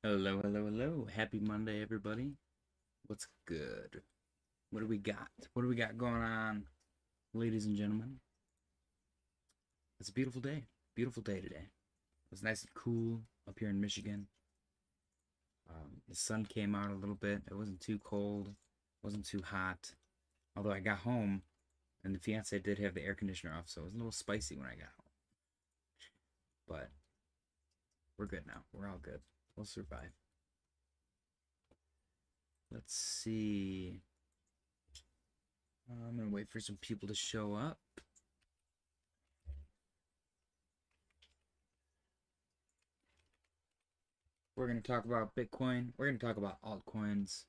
Hello, hello, hello. Happy Monday, everybody. What's good? What do we got? What do we got going on, ladies and gentlemen? It's a beautiful day. Beautiful day today. It was nice and cool up here in Michigan. The sun came out a little bit. It wasn't too cold. Wasn't too hot. Although I got home, and the fiance did have the air conditioner off, so it was a little spicy when I got home. But we're good now. We're all good. We'll survive. Let's see. I'm gonna wait for some people to show up. We're gonna talk about Bitcoin. We're gonna talk about altcoins.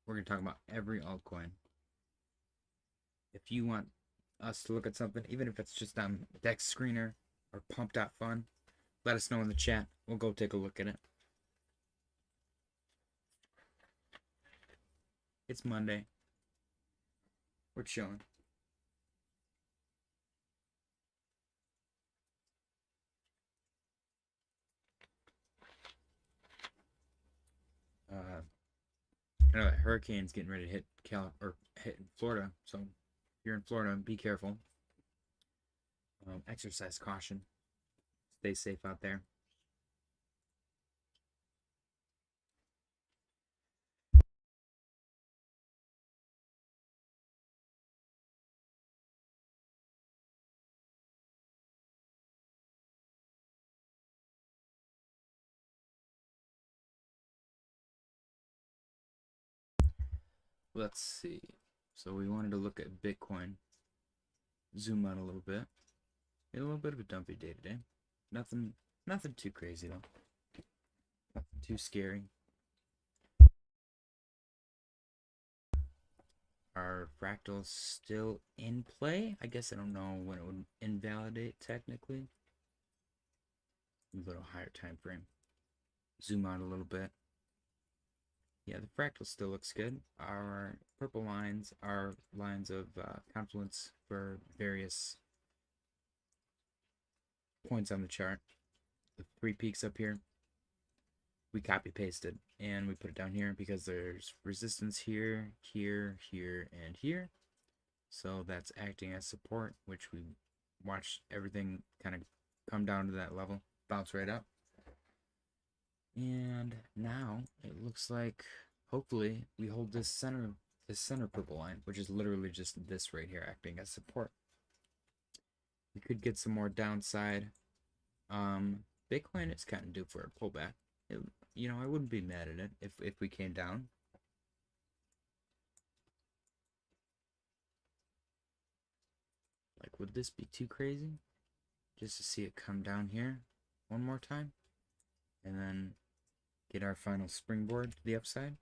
We're gonna talk about every altcoin. If you want us to look at something, even if it's just on Dex Screener or Pump.fun, let us know in the chat. We'll go take a look at it. It's Monday. We're chilling. I know that hurricane's getting ready to hit hit Florida, so if you're in Florida, be careful. Exercise caution. Stay safe out there. Let's see. So we wanted to look at Bitcoin. Zoom out a little bit. Get a little bit of a dumpy day today. Nothing too crazy though. Nothing too scary. Are fractals still in play? I guess I don't know when it would invalidate technically. A little higher time frame. Zoom out a little bit. Yeah, the fractal still looks good. Our purple lines are lines of confluence for various points on the chart. The three peaks up here, we copy pasted and we put it down here because there's resistance here, here, here, and here. So that's acting as support, which we watched everything kind of come down to that level, bounce right up. And now it looks like hopefully we hold this center purple line, which is literally just this right here acting as support. We could get some more downside. Bitcoin is kind of due for a pullback. I wouldn't be mad at it if we came down. Like, would this be too crazy? Just to see it come down here one more time and then get our final springboard to the upside?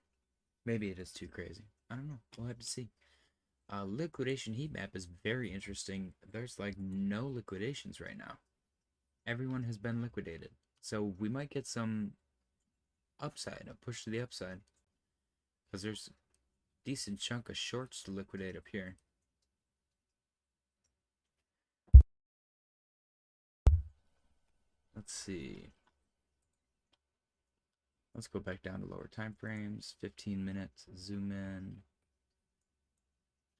Maybe it is too crazy. I don't know. We'll have to see. Liquidation heat map is very interesting. There's like no liquidations right now. Everyone has been liquidated. So we might get some upside, a push to the upside. Because there's a decent chunk of shorts to liquidate up here. Let's see. Let's go back down to lower time frames. 15 minutes. Zoom in.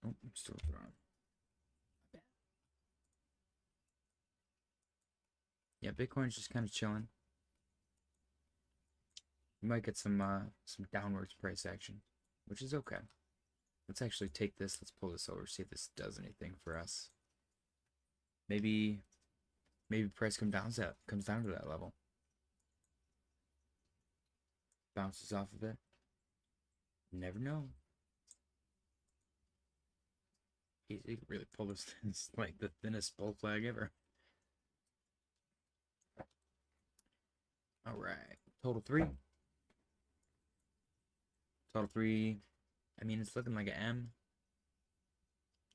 Oh, I'm still wrong. Yeah, Bitcoin's just kind of chilling. You might get some downwards price action, which is okay. Let's actually take this. Let's pull this over. See if this does anything for us. Maybe price comes down to that level. Bounces off of it. Never know. He could really pull this. It's like the thinnest bull flag ever. All right, total 3. Total 3. I mean, it's looking like an M.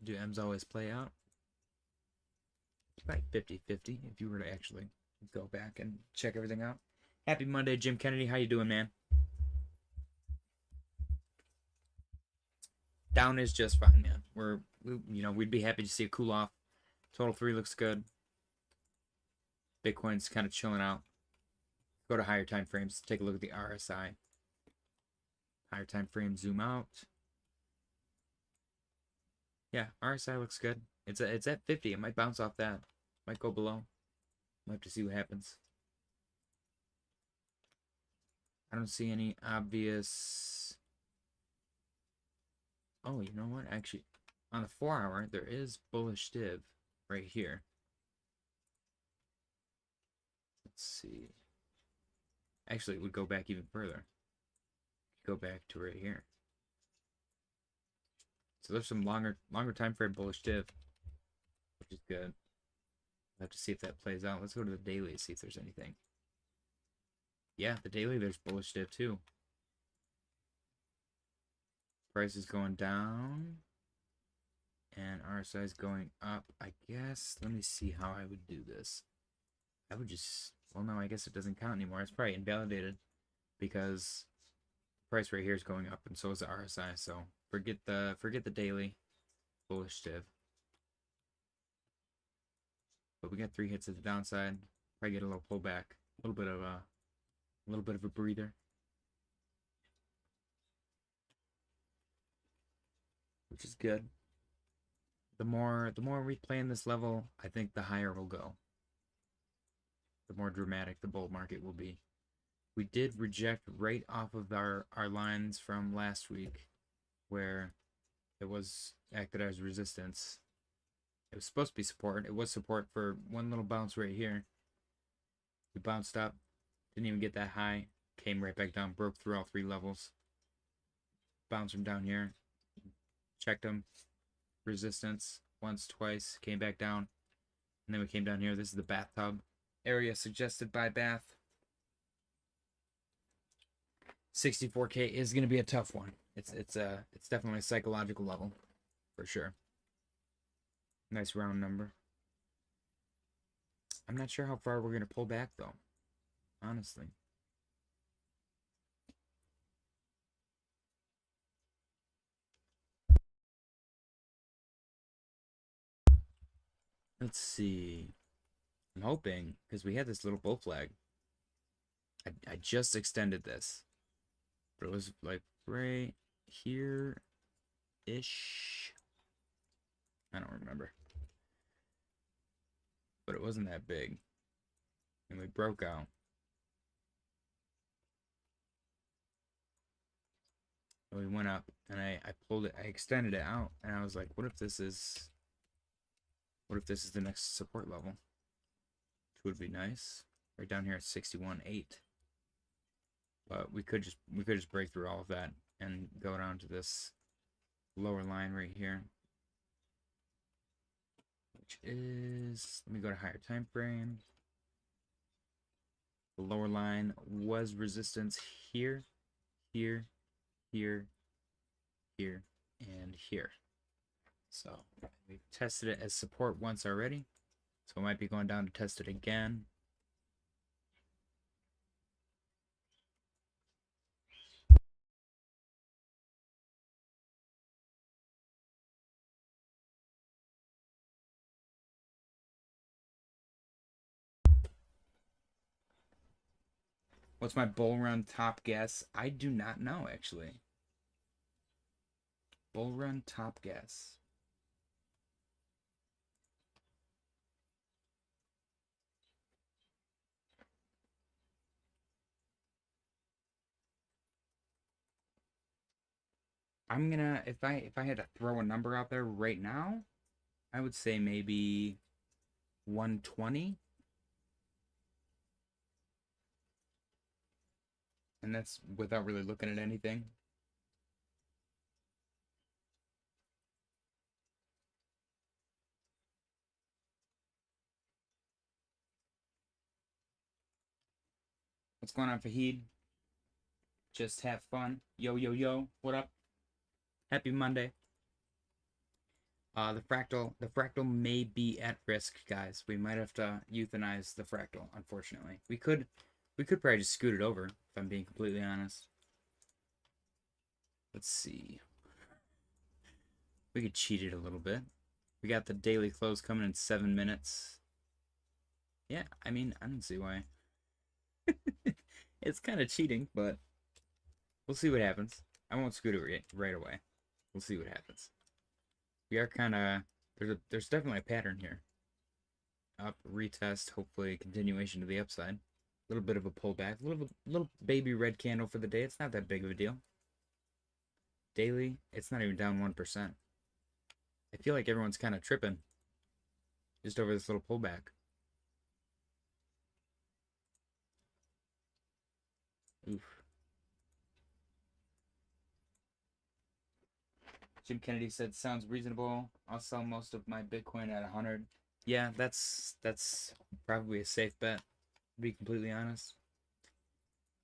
Do M's always play out? It's like 50-50 if you were to actually go back and check everything out. Happy Monday, Jim Kennedy. How you doing, man? Down is just fine, man. We'd be happy to see a cool off. Total 3 looks good. Bitcoin's kind of chilling out. Go to higher time frames. Take a look at the RSI. Higher time frame, zoom out. Yeah, RSI looks good. It's at 50. It might bounce off that. Might go below. We'll have to see what happens. I don't see any obvious... Oh, you know what? Actually, on the 4-hour, there is bullish div right here. Let's see. Actually, it would go back even further. Go back to right here. So there's some longer time frame bullish div, which is good. We'll have to see if that plays out. Let's go to the daily and see if there's anything. Yeah, the daily, there's bullish div too. Price is going down. And RSI is going up. I guess, let me see how I would do this. I would just, well, no, I guess it doesn't count anymore. It's probably invalidated because the price right here is going up and so is the RSI. So forget the daily bullish div. But we got 3 hits at the downside. Probably get a little pullback, a little bit of a breather, which is good. The more we play in this level, I think the higher we'll go. The more dramatic the bull market will be. We did reject right off of our lines from last week, where it was acted as resistance. It was supposed to be support. It was support for one little bounce right here. We bounced up, didn't even get that high, came right back down, broke through all 3 levels. Bounced from down here, checked them, resistance once, twice, came back down, and then we came down here. This is the bathtub area suggested by Bath. 64K is going to be a tough one. It's definitely a psychological level for sure. Nice round number. I'm not sure how far we're going to pull back though, honestly. Let's see. I'm hoping, because we had this little bull flag. I just extended this, but it was like right here-ish. I don't remember. But it wasn't that big. And we broke out. And we went up, and I pulled it, I extended it out, and I was like, what if this is the next support level? Which would be nice. Right down here at 61.8. But we could just break through all of that and go down to this lower line right here, which is, let me go to higher time frame. The lower line was resistance here, here, here, here, and here. So we've tested it as support once already, so I might be going down to test it again. What's my bull run top guess? I do not know, actually. Bull run top guess. I'm gonna, if I had to throw a number out there right now, I would say maybe 120. And that's without really looking at anything. What's going on, Fahid? Just have fun. Yo, yo, yo. What up? Happy Monday. The fractal may be at risk, guys. We might have to euthanize the fractal, unfortunately. We could probably just scoot it over, if I'm being completely honest. Let's see. We could cheat it a little bit. We got the daily close coming in 7 minutes. Yeah, I mean, I don't see why. It's kind of cheating, but we'll see what happens. I won't scoot it right away. We'll see what happens. We are kind of there's definitely a pattern here. Up, retest, hopefully continuation to the upside. A little bit of a pullback, little baby red candle for the day. It's not that big of a deal. Daily, it's not even down 1%. I feel like everyone's kind of tripping just over this little pullback. Oof. Jim Kennedy said, sounds reasonable. I'll sell most of my Bitcoin at 100. Yeah, that's probably a safe bet, to be completely honest.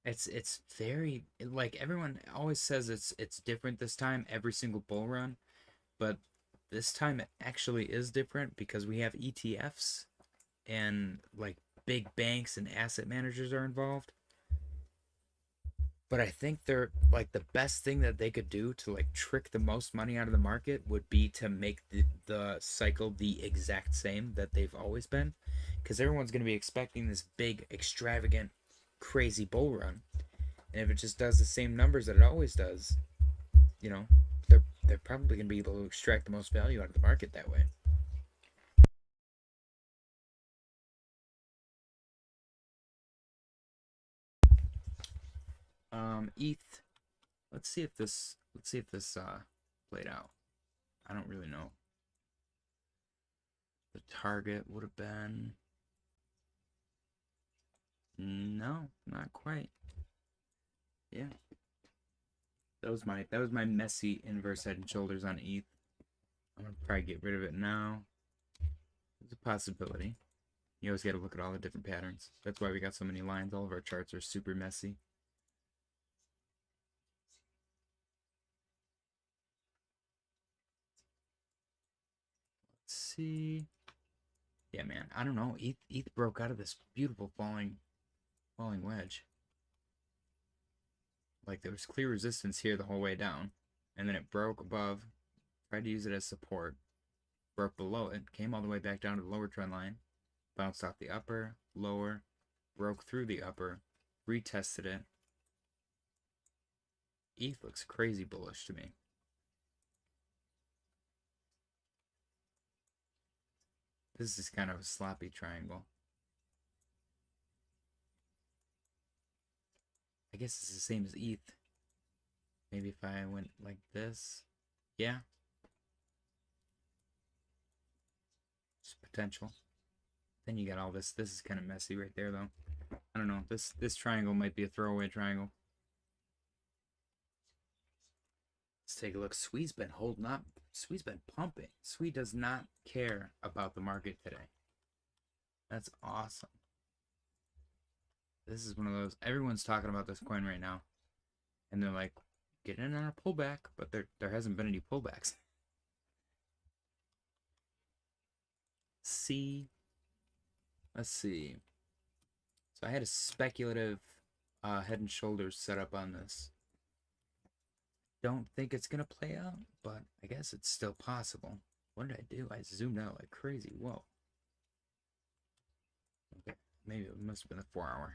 It's very, like, everyone always says it's different this time, every single bull run, but this time it actually is different because we have ETFs and like big banks and asset managers are involved. But I think they're like the best thing that they could do to like trick the most money out of the market would be to make the cycle the exact same that they've always been, because everyone's going to be expecting this big, extravagant, crazy bull run, and if it just does the same numbers that it always does, you know, they're probably going to be able to extract the most value out of the market that way. ETH. Let's see if this played out. I don't really know. The target would have been, no, not quite. Yeah. That was my messy inverse head and shoulders on ETH. I'm gonna probably get rid of it now. There's a possibility. You always gotta look at all the different patterns. That's why we got so many lines. All of our charts are super messy. Let's see. Yeah, man. I don't know. ETH broke out of this beautiful falling wedge. Like, there was clear resistance here the whole way down, and then it broke above, tried to use it as support, broke below it, came all the way back down to the lower trend line, bounced off the upper, lower, broke through the upper, retested it. ETH looks crazy bullish to me. This is kind of a sloppy triangle. I guess it's the same as ETH. Maybe if I went like this. Yeah. It's potential. Then you got all this. This is kind of messy right there, though. I don't know. This triangle might be a throwaway triangle. Let's take a look. Swee's been holding up. Swee's been pumping. Sweet does not care about the market today. That's awesome. This is one of those. Everyone's talking about this coin right now, and they're like, getting in on a pullback, but there hasn't been any pullbacks. Let's see. So I had a speculative head and shoulders set up on this. Don't think it's gonna play out, but I guess it's still possible. What did I do? I zoomed out like crazy. Whoa. Okay, maybe it must have been a 4-hour.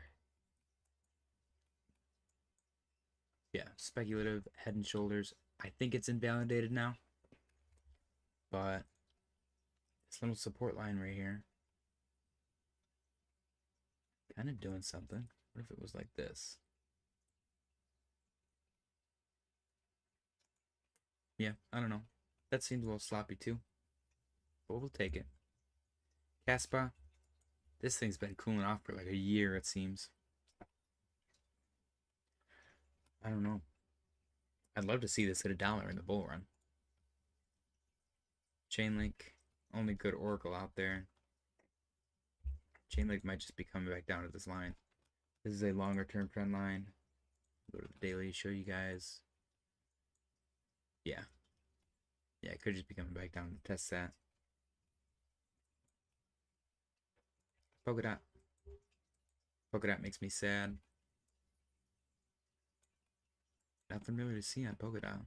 Yeah, speculative head and shoulders. I think it's invalidated now, but this little support line right here, kind of doing something. What if it was like this? Yeah, I don't know. That seems a little sloppy too, but we'll take it. Cashapp. This thing's been cooling off for like a year, it seems. I don't know. I'd love to see this at $1 in the bull run. Chainlink, only good Oracle out there. Chainlink might just be coming back down to this line. This is a longer term trend line. Go to the daily, show you guys. Yeah. Yeah, it could just be coming back down to test that. Polka dot. Polka dot makes me sad. Nothing really to see on polka dot.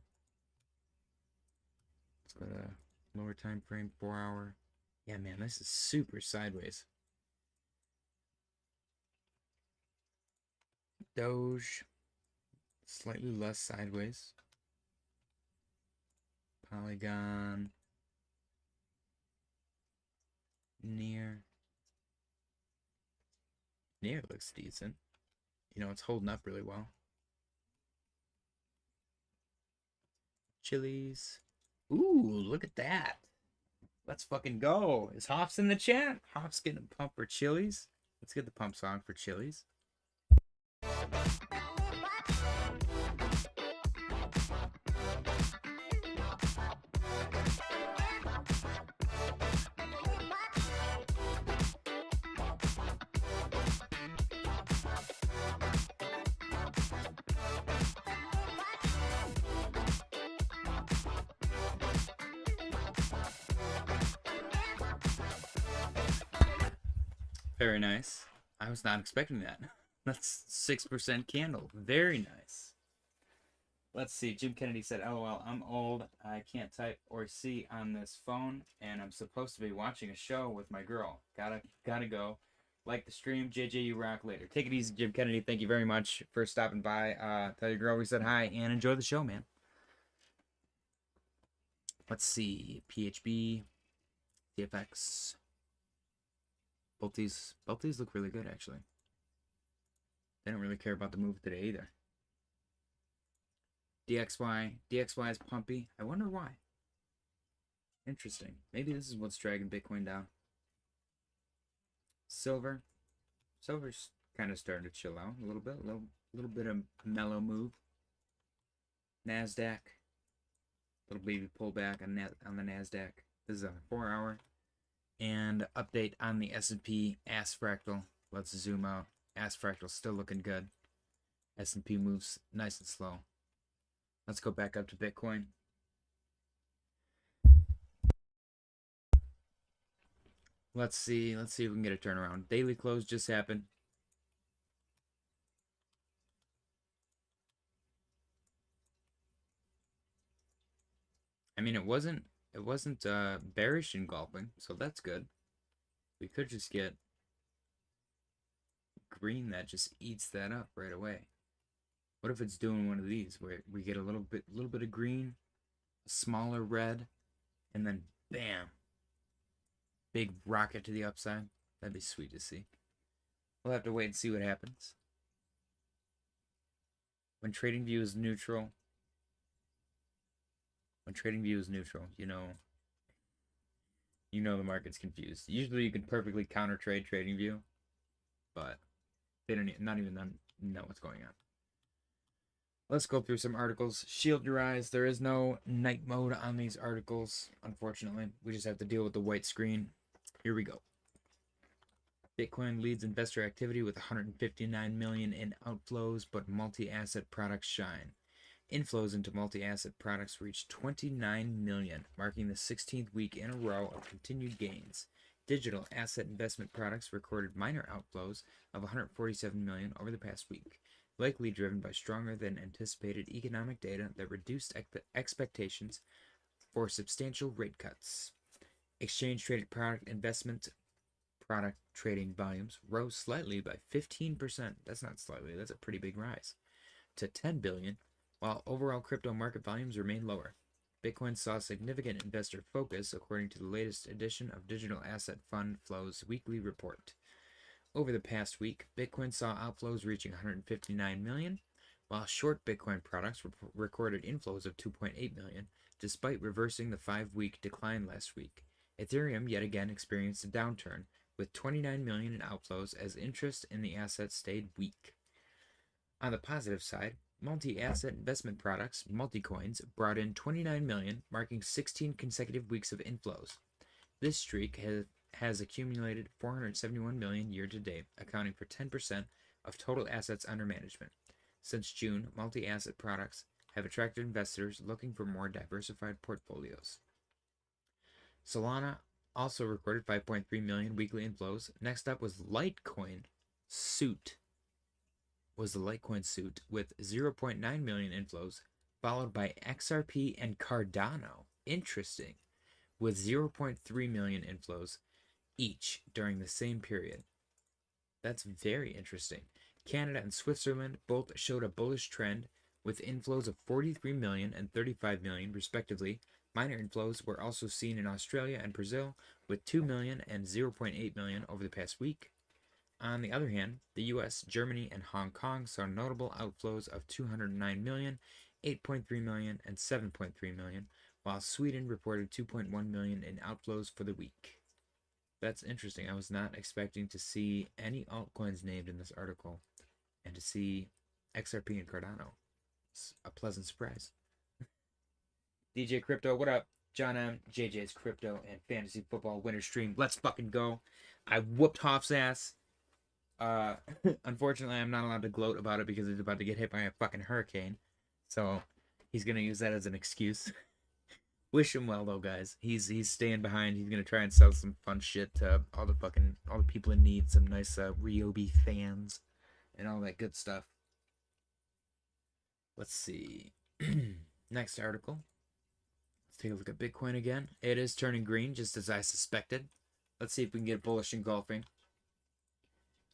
Let's go to lower time frame, 4-hour. Yeah, man, this is super sideways. Doge, slightly less sideways. Polygon, near looks decent. You know, it's holding up really well. Chili's. Ooh, look at that. Let's fucking go. Is Hops in the chat? Hops getting a pump for Chili's. Let's get the pump song for Chili's. Very nice. I was not expecting that. That's 6% candle. Very nice. Let's see. Jim Kennedy said, LOL, I'm old. I can't type or see on this phone, and I'm supposed to be watching a show with my girl. Gotta go. Like the stream. JJ, you rock later. Take it easy, Jim Kennedy. Thank you very much for stopping by. Tell your girl we said hi, and enjoy the show, man. Let's see. PHB. TFX. Both these look really good, actually. They don't really care about the move today either. DXY is pumpy. I wonder why. Interesting. Maybe this is what's dragging Bitcoin down. Silver's kind of starting to chill out a little bit. A little bit of mellow move. Nasdaq. Little baby pullback on the Nasdaq. This is a 4-hour. And update on the S&P ass fractal. Let's zoom out. Ass fractal still looking good. S&P moves nice and slow. Let's go back up to Bitcoin. Let's see if we can get a turnaround. Daily close just happened. I mean, it wasn't bearish engulfing, so that's good. We could just get green that just eats that up right away. What if it's doing one of these where we get a little bit of green, a smaller red, and then bam, big rocket to the upside? That'd be sweet to see. We'll have to wait and see what happens. When trading view is neutral, you know the market's confused. Usually you can perfectly counter trade trading view, but they don't not even know what's going on. Let's go through some articles. Shield your eyes. There is no night mode on these articles, unfortunately. We just have to deal with the white screen. Here we go. Bitcoin leads investor activity with 159 million in outflows, but multi-asset products shine. Inflows into multi-asset products reached 29 million, marking the 16th week in a row of continued gains. Digital asset investment products recorded minor outflows of 147 million over the past week, likely driven by stronger than anticipated economic data that reduced expectations for substantial rate cuts. Exchange-traded product investment product trading volumes rose slightly by 15%. That's not slightly, that's a pretty big rise, to 10 billion, while overall crypto market volumes remain lower. Bitcoin saw significant investor focus, according to the latest edition of Digital Asset Fund Flow's weekly report. Over the past week, Bitcoin saw outflows reaching 159 million, while short Bitcoin products recorded inflows of 2.8 million, despite reversing the 5-week decline last week. Ethereum yet again experienced a downturn, with 29 million in outflows as interest in the asset stayed weak. On the positive side, multi-asset investment products, multicoins, brought in 29 million, marking 16 consecutive weeks of inflows. This streak has accumulated 471 million year to date, accounting for 10% of total assets under management. Since June, multi-asset products have attracted investors looking for more diversified portfolios. Solana also recorded 5.3 million weekly inflows. Next up was Litecoin Suit. Was the Litecoin Suit with 0.9 million inflows, followed by XRP and Cardano. Interesting. With 0.3 million inflows each during the same period. That's very interesting. Canada and Switzerland both showed a bullish trend with inflows of 43 million and 35 million respectively. Minor inflows were also seen in Australia and Brazil with 2 million and 0.8 million over the past week. On the other hand, the US, Germany, and Hong Kong saw notable outflows of 209 million, 8.3 million, and 7.3 million, while Sweden reported 2.1 million in outflows for the week. That's interesting. I was not expecting to see any altcoins named in this article, and to see XRP and Cardano. It's a pleasant surprise. DJ Crypto, what up? John M, JJ's Crypto, and Fantasy Football Winter Stream. Let's fucking go. I whooped Hoff's ass. Unfortunately, I'm not allowed to gloat about it because he's about to get hit by a fucking hurricane. So he's gonna use that as an excuse. Wish him well though, guys. He's staying behind. He's gonna try and sell some fun shit to all the people in need. Some nice Ryobi fans and all that good stuff. Let's see. Next article. Let's take a look at Bitcoin again. It is turning green, just as I suspected. Let's see if we can get bullish engulfing.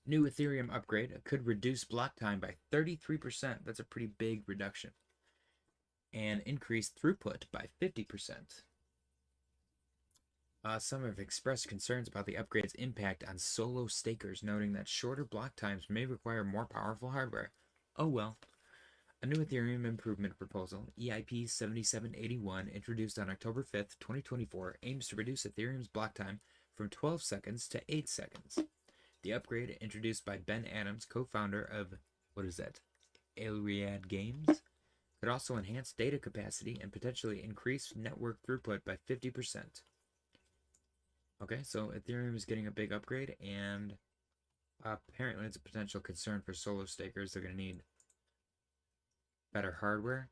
New Ethereum upgrade could reduce block time by 33%. That's a pretty big reduction. And increase throughput by 50%. Some have expressed concerns about the upgrade's impact on solo stakers, noting that shorter block times may require more powerful hardware. Oh well. A new Ethereum improvement proposal, EIP 7781, introduced on October 5th, 2024, aims to reduce Ethereum's block time from 12 seconds to 8 seconds. The upgrade, introduced by Ben Adams, co-founder of, Ariad Games, could also enhance data capacity and potentially increase network throughput by 50%. Okay, so Ethereum is getting a big upgrade, and apparently it's a potential concern for solo stakers. They're going to need better hardware,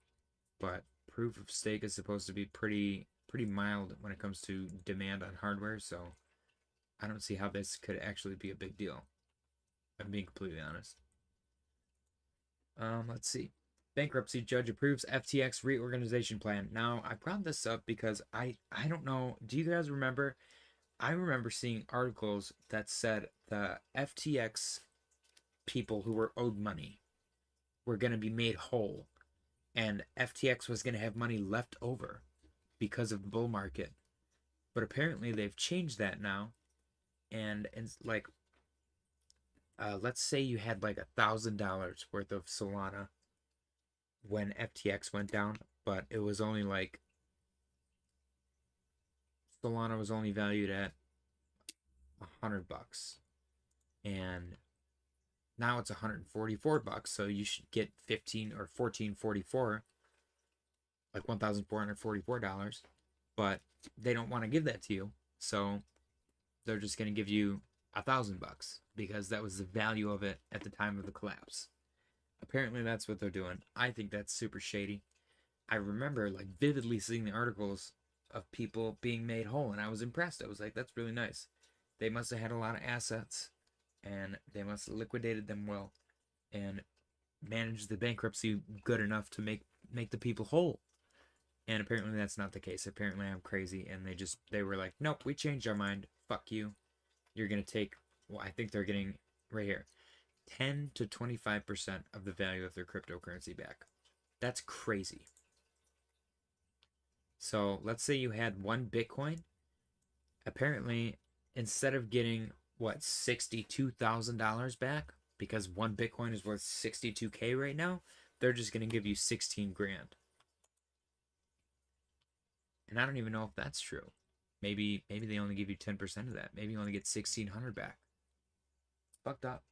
but proof of stake is supposed to be pretty mild when it comes to demand on hardware, so I don't see how this could actually be a big deal. I'm being completely honest. Let's see. Bankruptcy judge approves FTX reorganization plan. Now, I brought this up because I don't know. Do you guys remember? I remember seeing articles that said the FTX people who were owed money were going to be made whole, and FTX was going to have money left over because of the bull market. But apparently they've changed that now. And it's like, let's say you had like $1,000 worth of Solana when FTX went down, but it was only like, Solana was only valued at $100, and now it's $144, so you should get 15 or 1444, like $1,444, but they don't want to give that to you, so they're just going to give you $1,000 because that was the value of it at the time of the collapse. Apparently that's what they're doing. I think that's super shady. I remember like vividly seeing the articles of people being made whole, and I was impressed. I was like, that's really nice. They must have had a lot of assets, and they must have liquidated them well and managed the bankruptcy good enough to make the people whole. And apparently that's not the case. Apparently I'm crazy, and they were like, nope, we changed our mind. Fuck you. You're going to take, well, I think they're getting right here, 10 to 25% of the value of their cryptocurrency back. That's crazy. So let's say you had one Bitcoin. Apparently, instead of getting, $62,000 back, because one Bitcoin is worth 62K right now, they're just going to give you 16 grand. And I don't even know if that's true. Maybe they only give you 10% of that. Maybe you only get 1,600 back. Fucked up.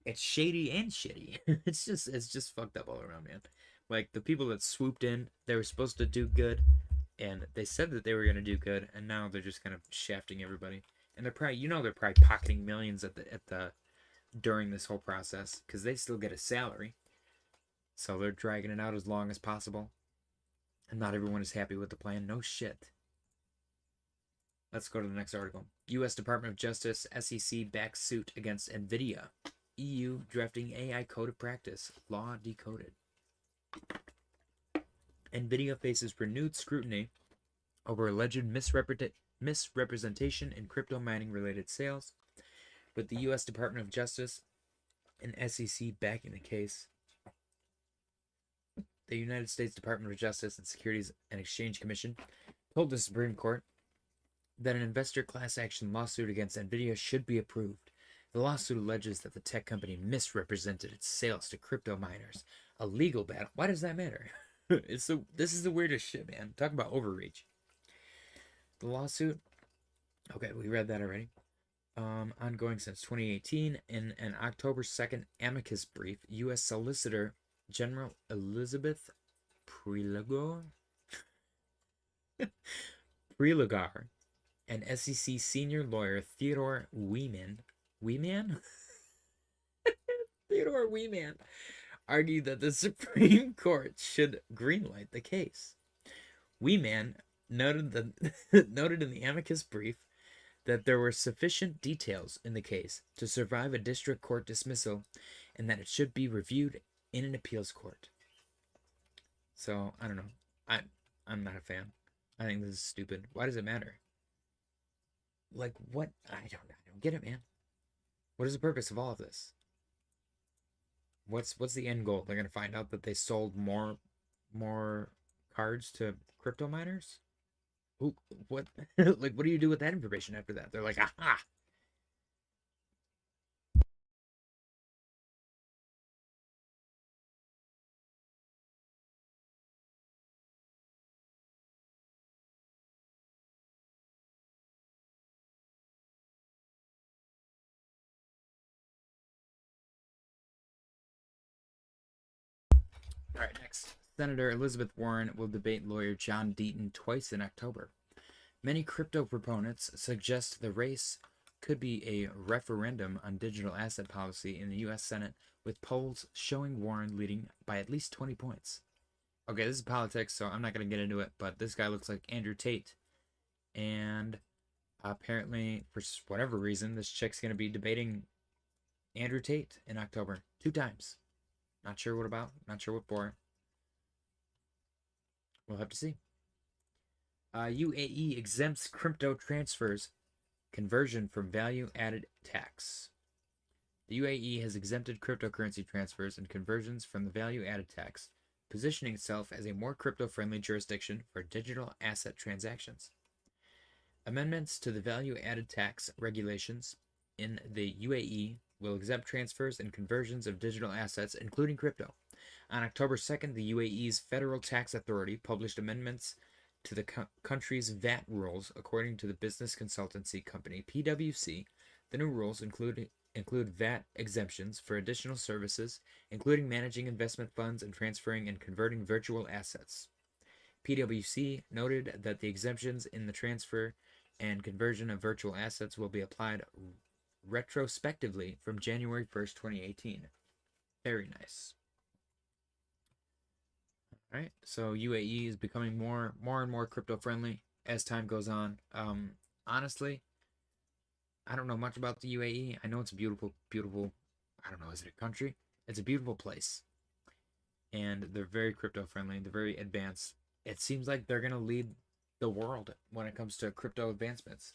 It's shady and shitty. it's just fucked up all around, man. Like, the people that swooped in, they were supposed to do good, and they said that they were going to do good, and now they're just kind of shafting everybody. And they're probably, they're probably pocketing millions during this whole process, because they still get a salary. So they're dragging it out as long as possible. And not everyone is happy with the plan. No shit. Let's go to the next article. U.S. Department of Justice, SEC backs suit against NVIDIA. EU drafting AI code of practice. Law decoded. NVIDIA faces renewed scrutiny over alleged misrepresentation in crypto mining related sales. with the U.S. Department of Justice and SEC backing the case. The United States Department of Justice and Securities and Exchange Commission told the Supreme Court that an investor class action lawsuit against Nvidia should be approved. The lawsuit alleges that the tech company misrepresented its sales to crypto miners. A legal battle. Why does that matter? This is the weirdest shit, man. Talk about overreach. The lawsuit. Okay, we read that already. Ongoing since 2018. In an October 2nd amicus brief, U.S. Solicitor General Elizabeth Prelogar and SEC senior lawyer Theodore Weeman Theodore Weeman argued that the Supreme Court should greenlight the case. Weeman noted in the amicus brief that there were sufficient details in the case to survive a district court dismissal and that it should be reviewed in an appeals court. So, I don't know. I'm not a fan. I think this is stupid. Why does it matter? Like, what? I don't get it, man. What is the purpose of all of this? What's the end goal? They're gonna find out that they sold more cards to crypto miners? Who? What? Like, what do you do with that information after that? They're like, aha. All right, next. Senator Elizabeth Warren will debate lawyer John Deaton twice in October. Many crypto proponents suggest the race could be a referendum on digital asset policy in the U.S. Senate, with polls showing Warren leading by at least 20 points. Okay, this is politics, so I'm not going to get into it, but this guy looks like Andrew Tate. And apparently, for whatever reason, this chick's going to be debating Andrew Tate in October 2 times. Not sure what about, not sure what for. We'll have to see. UAE exempts crypto transfers conversion from value-added tax. The UAE has exempted cryptocurrency transfers and conversions from the value-added tax, positioning itself as a more crypto-friendly jurisdiction for digital asset transactions. Amendments to the value-added tax regulations in the UAE will exempt transfers and conversions of digital assets, including crypto. On October 2nd, the UAE's Federal Tax Authority published amendments to the country's VAT rules, according to the business consultancy company PwC. The new rules include VAT exemptions for additional services, including managing investment funds and transferring and converting virtual assets. PwC noted that the exemptions in the transfer and conversion of virtual assets will be applied retrospectively from January 1st, 2018. Very nice. All right, so UAE is becoming more and more crypto friendly as time goes on. Honestly, I don't know much about the UAE. I know it's a beautiful, I don't know, is it a country? It's a beautiful place. And they're very crypto friendly. They're very advanced. It seems like they're going to lead the world when it comes to crypto advancements.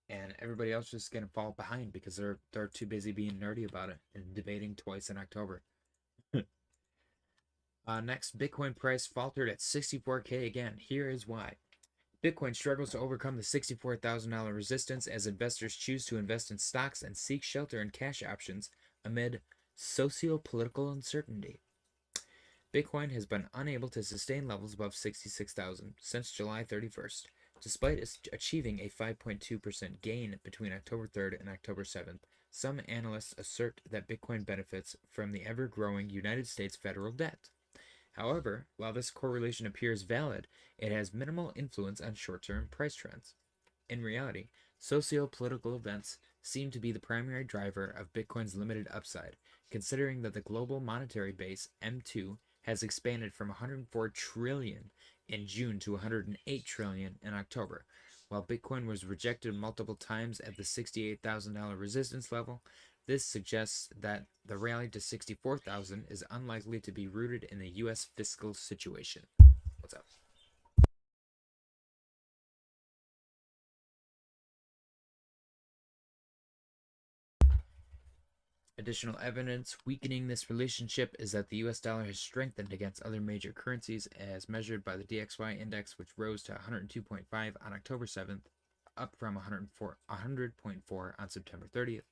And everybody else just going to fall behind because they're too busy being nerdy about it and debating twice in October. Next, Bitcoin price faltered at $64K again. Here is why. Bitcoin struggles to overcome the $64,000 resistance as investors choose to invest in stocks and seek shelter in cash options amid socio-political uncertainty. Bitcoin has been unable to sustain levels above 66,000 since July 31st, despite achieving a 5.2% gain between October 3rd and October 7th. Some analysts assert that Bitcoin benefits from the ever-growing United States federal debt. However, while this correlation appears valid, it has minimal influence on short-term price trends. In reality, socio-political events seem to be the primary driver of Bitcoin's limited upside, considering that the global monetary base, M2, has expanded from 104 trillion in June to 108 trillion in October. While Bitcoin was rejected multiple times at the $68,000 resistance level, this suggests that the rally to 64,000 is unlikely to be rooted in the U.S. fiscal situation. What's up? Additional evidence weakening this relationship is that the US dollar has strengthened against other major currencies as measured by the DXY index, which rose to 102.5 on October 7th, up from 100.4 on September 30th.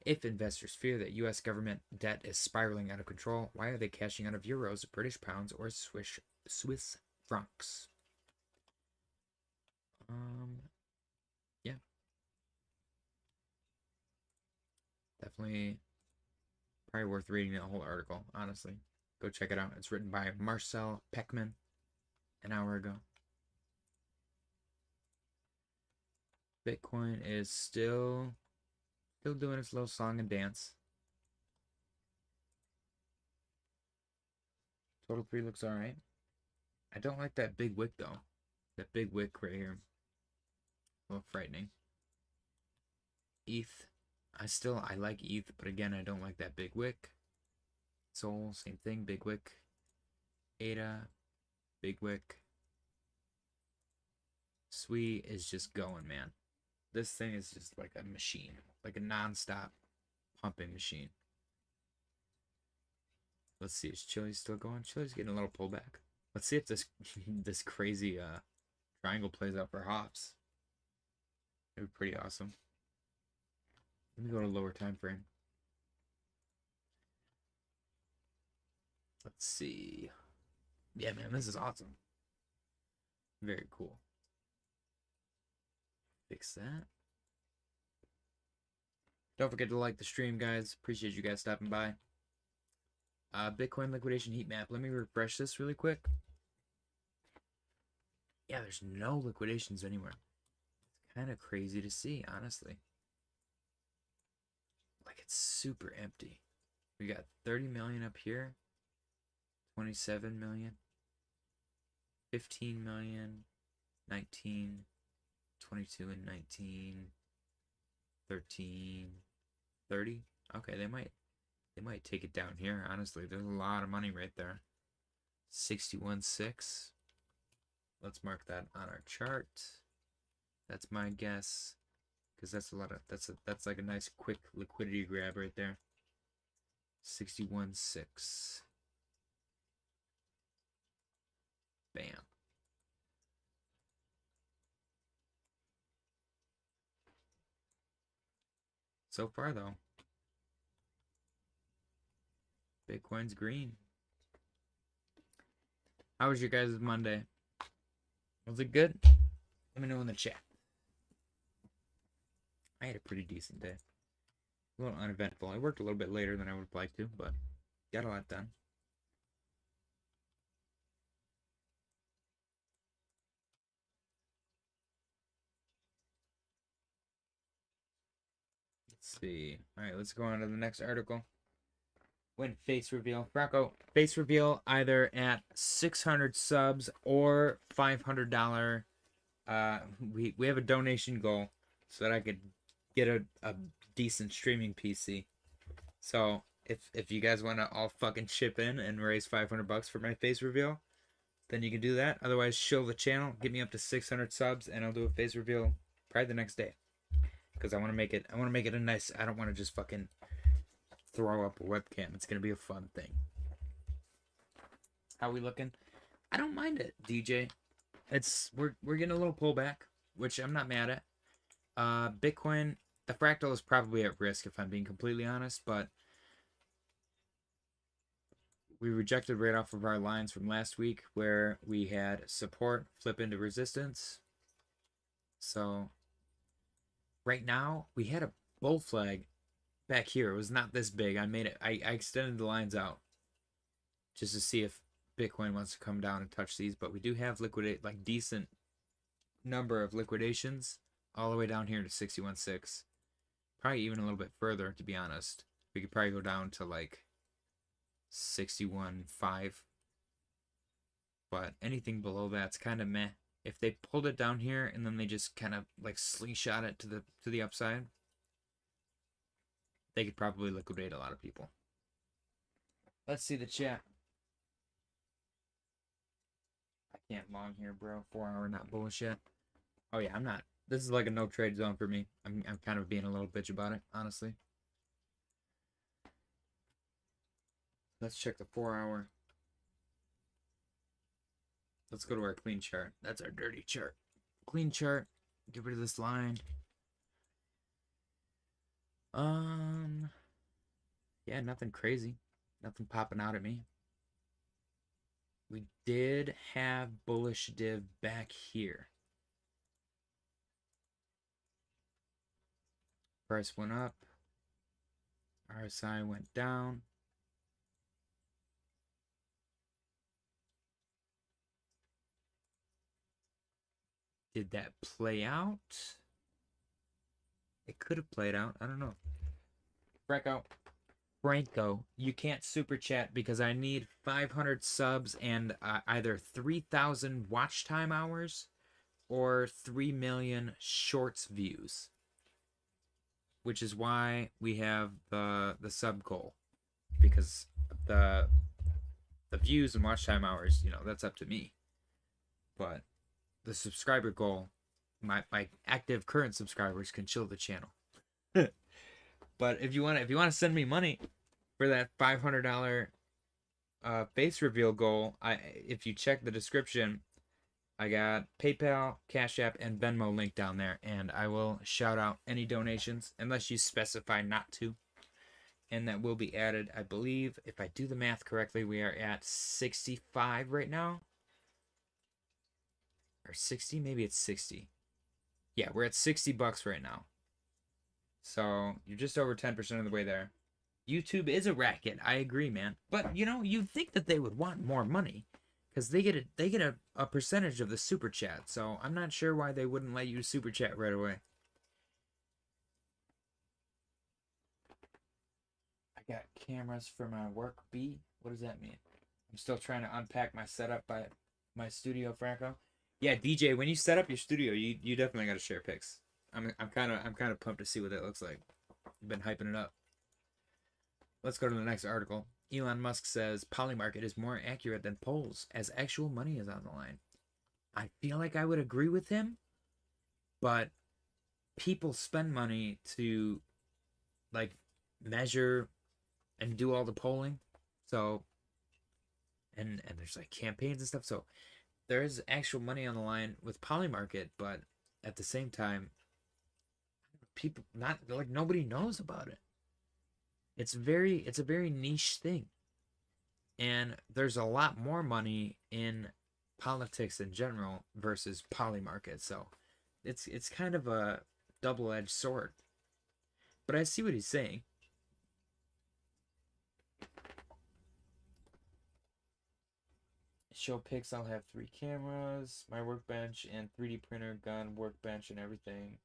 If investors fear that US government debt is spiraling out of control, why are they cashing out of euros, British pounds, or Swiss francs? Yeah. Definitely probably worth reading the whole article, honestly. Go check it out. It's written by Marcel Peckman an hour ago. Bitcoin is still doing its little song and dance. Total 3 looks alright. I don't like that big wick though. That big wick right here. A little frightening. ETH. I like ETH, but again, I don't like that big wick. Sol, same thing, big wick. ADA, big wick. SWI is just going, man. This thing is just like a machine, like a non-stop pumping machine. Let's see, is Chile still going? Chile's getting a little pullback. Let's see if this this crazy triangle plays out for hops. It would be pretty awesome. Let me go to lower time frame. Let's see. Yeah, man, this is awesome. Very cool. Fix that. Don't forget to like the stream, guys. Appreciate you guys stopping by. Bitcoin liquidation heat map. Let me refresh this really quick. Yeah, there's no liquidations anywhere. It's kind of crazy to see, honestly. Like, it's super empty. We got 30 million up here. 27 million. 15 million. 19. 22 and 19. 13. 30. Okay, they might take it down here, honestly. There's a lot of money right there. 61.6. Let's mark that on our chart. That's my guess. Because that's a lot of that's like a nice quick liquidity grab right there. 61.6. Bam. So far though, Bitcoin's green. How was your guys' Monday? Was it good? Let me know in the chat. I had a pretty decent day. A little uneventful. I worked a little bit later than I would have liked to, but got a lot done. Let's see. Alright, let's go on to the next article. When face reveal. Rocco, face reveal either at 600 subs or $500. We have a donation goal so that I could get a decent streaming PC. So if you guys want to all fucking chip in and raise $500 for my face reveal, then you can do that. Otherwise, show the channel, get me up to 600 subs, and I'll do a face reveal probably the next day. Because I want to make it a nice. I don't want to just fucking throw up a webcam. It's gonna be a fun thing. How we looking? I don't mind it, DJ. We're getting a little pullback, which I'm not mad at. Bitcoin, the fractal is probably at risk if I'm being completely honest, but we rejected right off of our lines from last week where we had support flip into resistance. So right now we had a bull flag back here. It was not this big. I extended the lines out just to see if Bitcoin wants to come down and touch these, but we do have decent number of liquidations all the way down here to 61.6. Probably even a little bit further, to be honest. We could probably go down to like 61.5. But anything below that's kind of meh. If they pulled it down here and then they just kind of like slingshot it to the upside, they could probably liquidate a lot of people. Let's see the chat. I can't long here, bro. 4 hour not bullish yet. Oh yeah, I'm not. This is like a no trade zone for me. I'm kind of being a little bitch about it, honestly. Let's check the 4-hour. Let's go to our clean chart. That's our dirty chart. Clean chart. Get rid of this line. Yeah, nothing crazy. Nothing popping out at me. We did have bullish div back here. Price went up. RSI went down. Did that play out? It could have played out. I don't know. Franco, you can't super chat because I need 500 subs and either 3,000 watch time hours or 3 million shorts views, which is why we have the sub goal, because the views and watch time hours, you know, that's up to me. But the subscriber goal, my active current subscribers can chill the channel. But if you want to send me money for that $500 face reveal goal, if you check the description, I got PayPal, Cashapp, and Venmo link down there, and I will shout out any donations unless you specify not to, and that will be added. I believe, if I do the math correctly, we are at 65 right now, or 60, maybe it's 60. Yeah, we're at $60 right now. So you're just over 10% of the way there. YouTube is a racket. I agree, man. But you know, you'd think that they would want more money, because they get a percentage of the super chat. So I'm not sure why they wouldn't let you super chat right away. I got cameras for my work B. What does that mean? I'm still trying to unpack my setup by my studio, Franco. Yeah, DJ, when you set up your studio, you definitely got to share pics. I'm kind of pumped to see what that looks like. I've been hyping it up. Let's go to the next article. Elon Musk says Polymarket is more accurate than polls as actual money is on the line. I feel like I would agree with him, but people spend money to like measure and do all the polling. So and there's like campaigns and stuff. So there is actual money on the line with Polymarket, but at the same time, people not like nobody knows about it. It's a very niche thing. And there's a lot more money in politics in general versus Polymarket. So it's kind of a double-edged sword. But I see what he's saying. Show pics, I'll have 3 cameras, my workbench, and 3D printer, gun, workbench, and everything.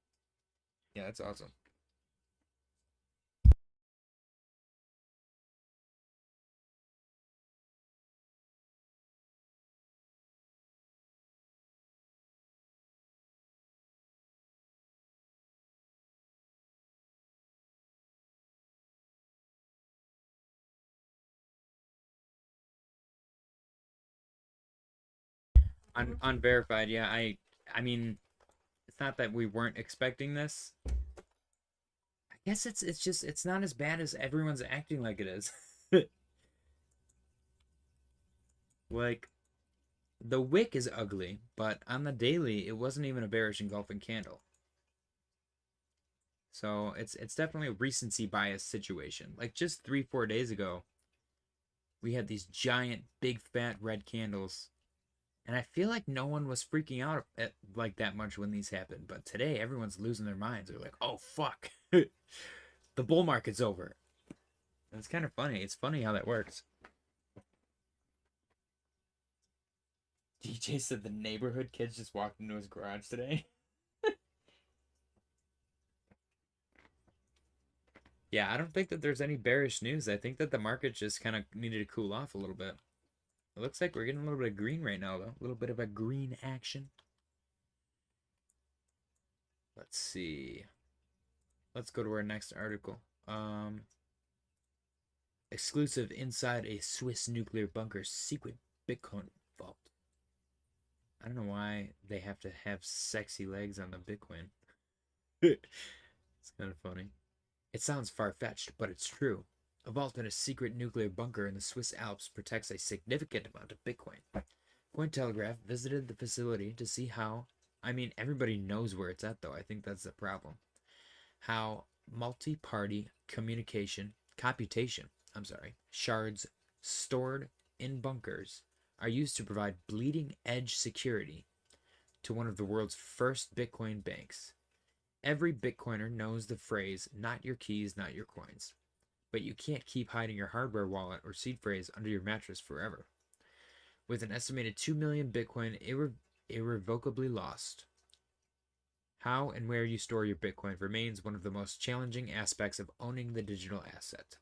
Yeah, that's awesome. Unverified, yeah. I mean, it's not that we weren't expecting this. I guess it's just it's not as bad as everyone's acting like it is. Like the wick is ugly, but on the daily it wasn't even a bearish engulfing candle. So it's definitely a recency bias situation. Like just 3-4 days ago, we had these giant big fat red candles. And I feel like no one was freaking out at like that much when these happened. But today, everyone's losing their minds. They're like, oh, fuck. The bull market's over. And it's kind of funny. It's funny how that works. DJ said the neighborhood kids just walked into his garage today. Yeah, I don't think that there's any bearish news. I think that the market just kind of needed to cool off a little bit. It looks like we're getting a little bit of green right now, though. A little bit of a green action. Let's see. Let's go to our next article. Exclusive inside a Swiss nuclear bunker secret Bitcoin vault. I don't know why they have to have sexy legs on the Bitcoin. It's kind of funny. It sounds far-fetched, but it's true. A vault in a secret nuclear bunker in the Swiss Alps protects a significant amount of Bitcoin. Cointelegraph visited the facility to see how. I mean, everybody knows where it's at, though. I think that's the problem. How multi-party computation, shards stored in bunkers are used to provide bleeding edge security to one of the world's first Bitcoin banks. Every Bitcoiner knows the phrase, not your keys, not your coins. But you can't keep hiding your hardware wallet or seed phrase under your mattress forever. With an estimated 2 million Bitcoin irrevocably lost, how and where you store your Bitcoin remains one of the most challenging aspects of owning the digital asset.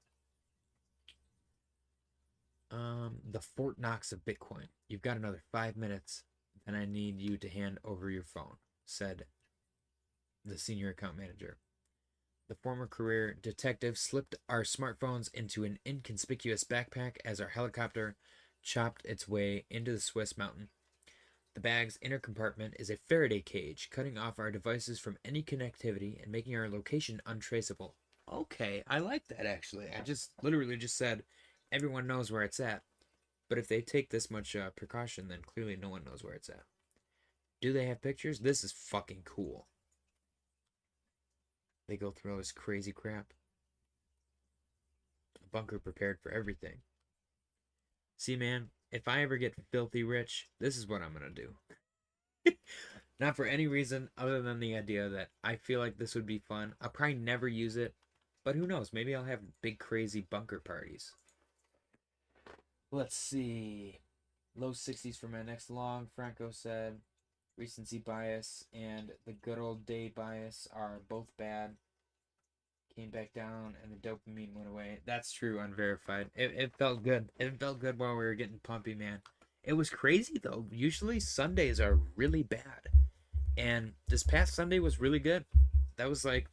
The Fort Knox of Bitcoin. You've got another 5 minutes, then I need you to hand over your phone, said the senior account manager. The former career detective slipped our smartphones into an inconspicuous backpack as our helicopter chopped its way into the Swiss mountain. The bag's inner compartment is a Faraday cage, cutting off our devices from any connectivity and making our location untraceable. Okay, I like that actually. I just literally just said everyone knows where it's at. But if they take this much precaution, then clearly no one knows where it's at. Do they have pictures? This is fucking cool. They go through all this crazy crap. A bunker prepared for everything. See, man, if I ever get filthy rich, this is what I'm gonna do. Not for any reason other than the idea that I feel like this would be fun. I'll probably never use it, but who knows? Maybe I'll have big crazy bunker parties. Let's see. Low 60s for my next long, Franco said. Recency bias and the good old day bias are both bad. Came back down and the dopamine went away. That's true, unverified. It felt good. It felt good while we were getting pumpy, man. It was crazy though. Usually Sundays are really bad. And this past Sunday was really good. That was like,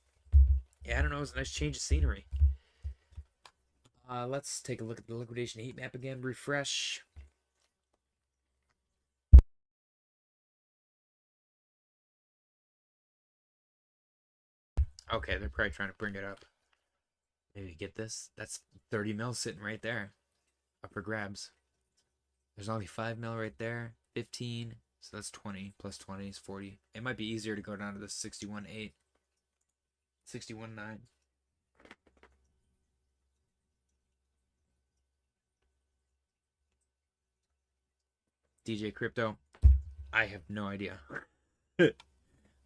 yeah, I don't know, it was a nice change of scenery. Let's take a look at the liquidation heat map again. Refresh. Okay, they're probably trying to bring it up. Maybe get this. That's 30 mil sitting right there. Up for grabs. There's only 5 mil right there. 15. So that's 20. Plus 20 is 40. It might be easier to go down to the 61.8. 61.9. DJ Crypto. I have no idea.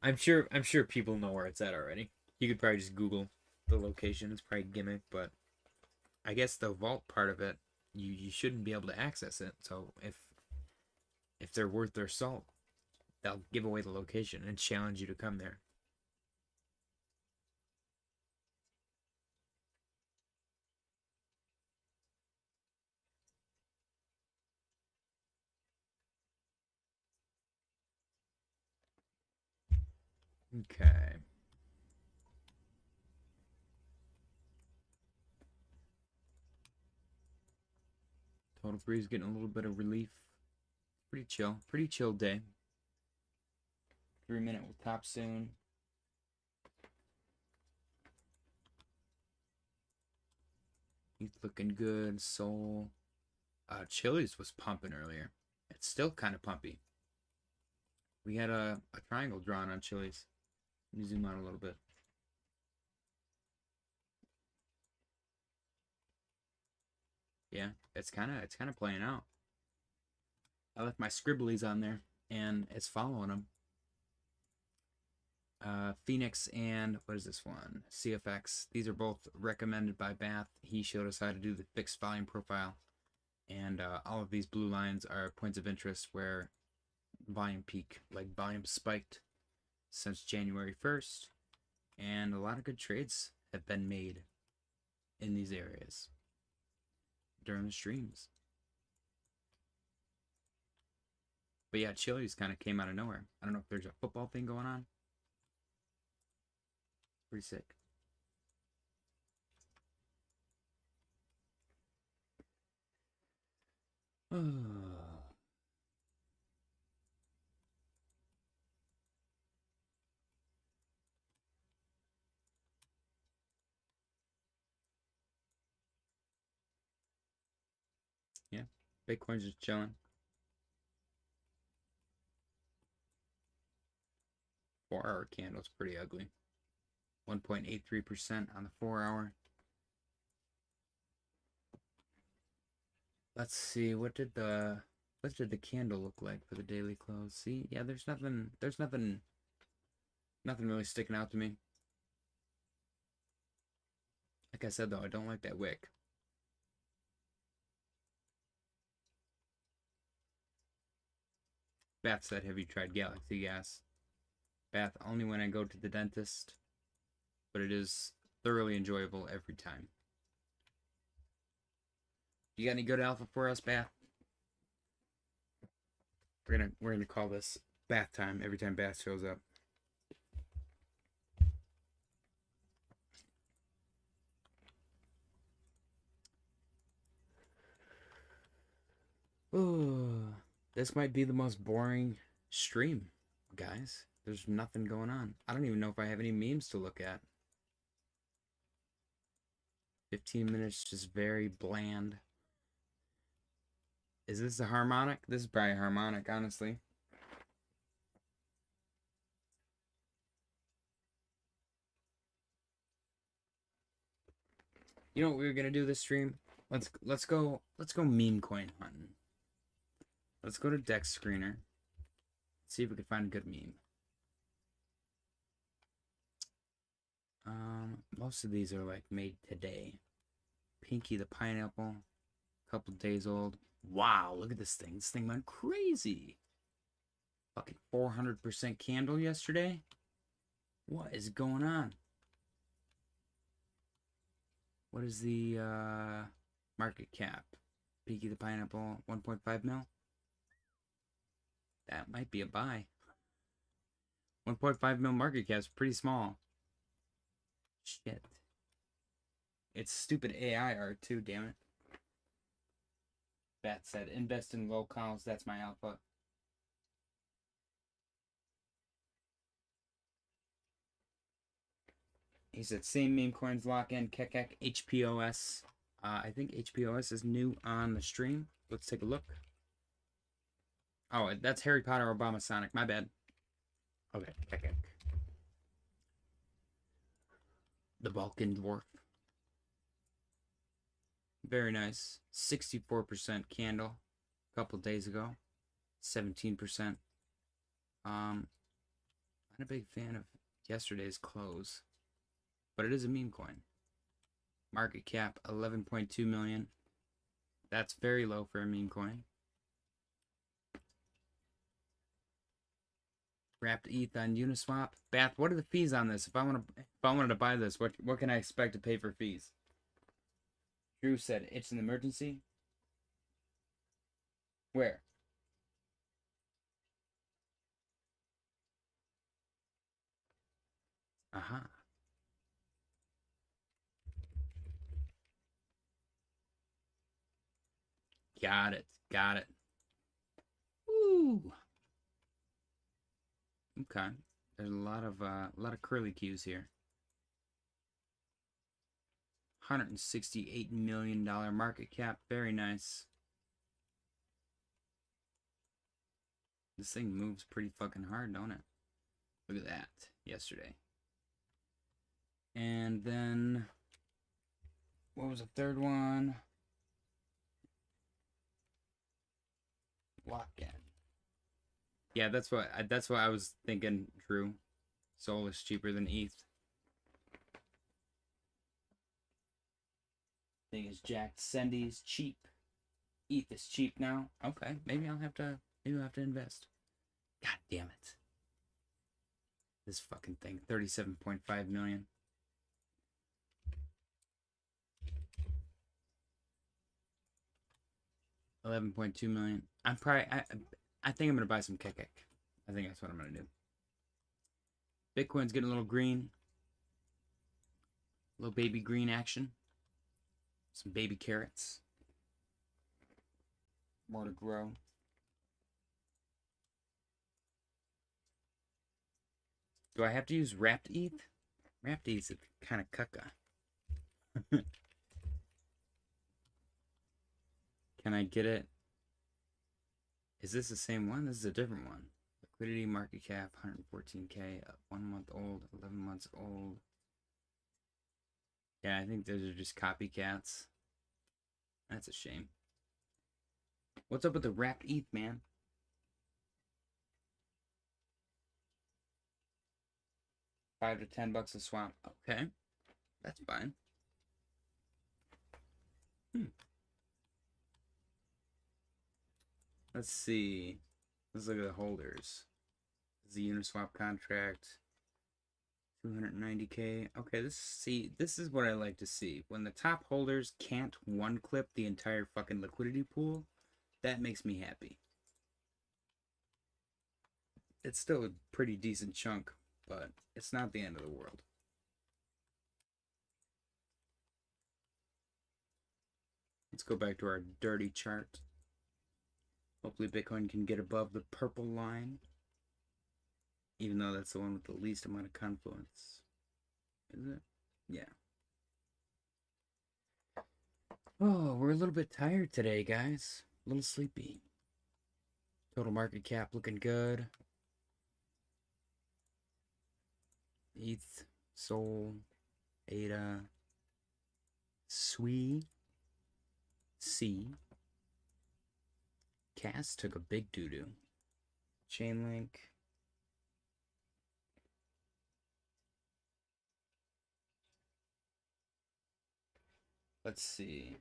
I'm sure people know where it's at already. You could probably just Google the location. It's probably a gimmick, but I guess the vault part of it, you shouldn't be able to access it. So if they're worth their salt, they'll give away the location and challenge you to come there. Okay. Total Freeze getting a little bit of relief. Pretty chill. Pretty chill day. 3 minute will top soon. He's looking good. Soul. Chili's was pumping earlier. It's still kind of pumpy. We had a triangle drawn on Chili's. Let me zoom out a little bit. Yeah, it's kind of playing out. I left my scribblies on there, and it's following them. Phoenix and what is this one? CFX. These are both recommended by Bath. He showed us how to do the fixed volume profile, and all of these blue lines are points of interest where volume peak, like volume spiked since January 1st, and a lot of good trades have been made in these areas during the streams. But yeah, Chili's kind of came out of nowhere. I don't know if there's a football thing going on. Pretty sick. Yeah, Bitcoin's just chilling. 4-hour candle's pretty ugly. 1.83% on the 4-hour. Let's see, what did the candle look like for the daily close? See, yeah, there's nothing really sticking out to me. Like I said though, I don't like that wick. Bath said, have you tried Galaxy Gas? Bath, only when I go to the dentist, but it is thoroughly enjoyable every time. You got any good alpha for us, Bath? We're gonna call this bath time every time Bath shows up. Oh, this might be the most boring stream, guys. There's nothing going on. I don't even know if I have any memes to look at. 15 minutes, just very bland. Is this a harmonic? This is probably a harmonic, honestly. You know what we were gonna do this stream? Let's go meme coin hunting. Let's go to Dex Screener. See if we can find a good meme. Most of these are like made today. Pinky the pineapple, couple days old. Wow, look at this thing. This thing went crazy. Fucking 400% candle yesterday. What is going on? What is the market cap? Pinky the pineapple, 1.5 mil. That might be a buy. 1.5 mil market cap is pretty small. Shit. It's stupid AI art too, damn it. Bat said, invest in low cows, that's my alpha. He said, same meme coins lock in, Kekek, HPOS. I think HPOS is new on the stream. Let's take a look. Oh, that's Harry Potter Obama Sonic, my bad. Okay, Kekek. The Balkan Dwarf. Very nice. 64% candle a couple days ago. 17%. Not a big fan of yesterday's close, but it is a meme coin. Market cap 11.2 million. That's very low for a meme coin. Wrapped ETH on Uniswap. Bath, what are the fees on this? If I wanted to buy this, what can I expect to pay for fees? Drew said, it's an emergency. Where? Aha. Got it. Got it. Woo. Okay. There's a lot of curly cues here. $168 million market cap. Very nice. This thing moves pretty fucking hard, don't it? Look at that. Yesterday. And then, what was the third one? Lock-in. Yeah, that's what I was thinking, Drew. Sol is cheaper than ETH. Thing is jacked. Sendy's cheap. ETH is cheap now. Okay, maybe I'll have to invest. God damn it. This fucking thing. 37.5 million. $11.2 million. I think I'm gonna buy some Kekek. I think that's what I'm gonna do. Bitcoin's getting a little green. A little baby green action. Some baby carrots. More to grow. Do I have to use wrapped ETH? Wrapped ETH is kind of cucka. Can I get it? Is this the same one? This is a different one. Liquidity market cap 114K, 1 month old, 11 months old. Yeah, I think those are just copycats. That's a shame. What's up with the wrapped ETH, man? $5 to $10 a swap. Okay, that's fine. Let's see. Let's look at the holders. This is the Uniswap contract. 290K. Okay, this is what I like to see. When the top holders can't one clip the entire fucking liquidity pool, that makes me happy. It's still a pretty decent chunk, but it's not the end of the world. Let's go back to our dirty chart. Hopefully Bitcoin can get above the purple line. Even though that's the one with the least amount of confluence. Is it? Yeah. Oh, we're a little bit tired today, guys. A little sleepy. Total market cap looking good. ETH, Sol, ADA, SWI, C. Cass took a big doo-doo. Chainlink. Let's see.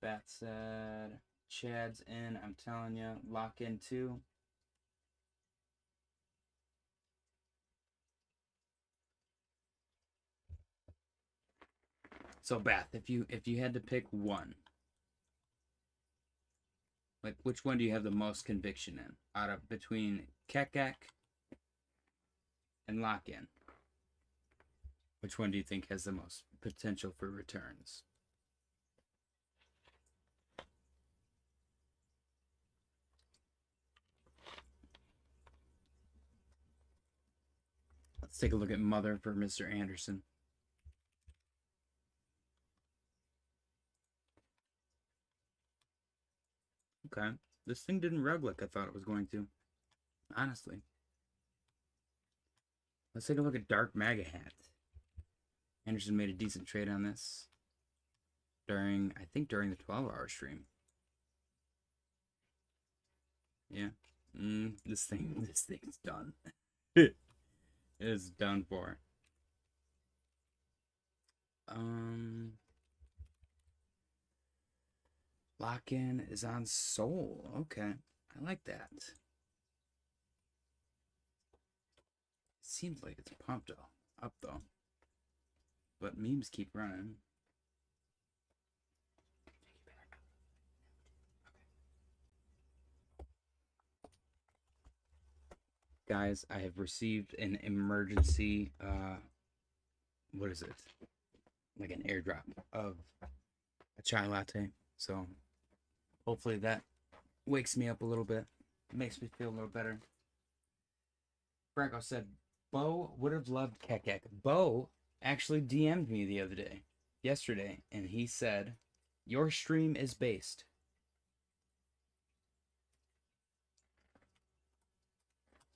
Bat said, Chad's in. I'm telling you, lock in too. So Bath, if you had to pick one, like which one do you have the most conviction in out of between Kekek and lock in? Which one do you think has the most potential for returns? Let's take a look at Mother for Mr. Anderson. Okay. This thing didn't rug like I thought it was going to. Honestly. Let's take a look at Dark MAGA Hat. Anderson made a decent trade on this during, I think during the 12-hour stream. Yeah. This thing's done. It is done for. Lock-in is on Sol. Okay. I like that. Seems like it's pumped up though. But memes keep running. Guys, I have received an emergency what is it? Like an airdrop of a chai latte. So hopefully that wakes me up a little bit. Makes me feel a little better. Franco said Bo would have loved Kekek. Bo actually DM'd me the other day, yesterday, and he said, your stream is based.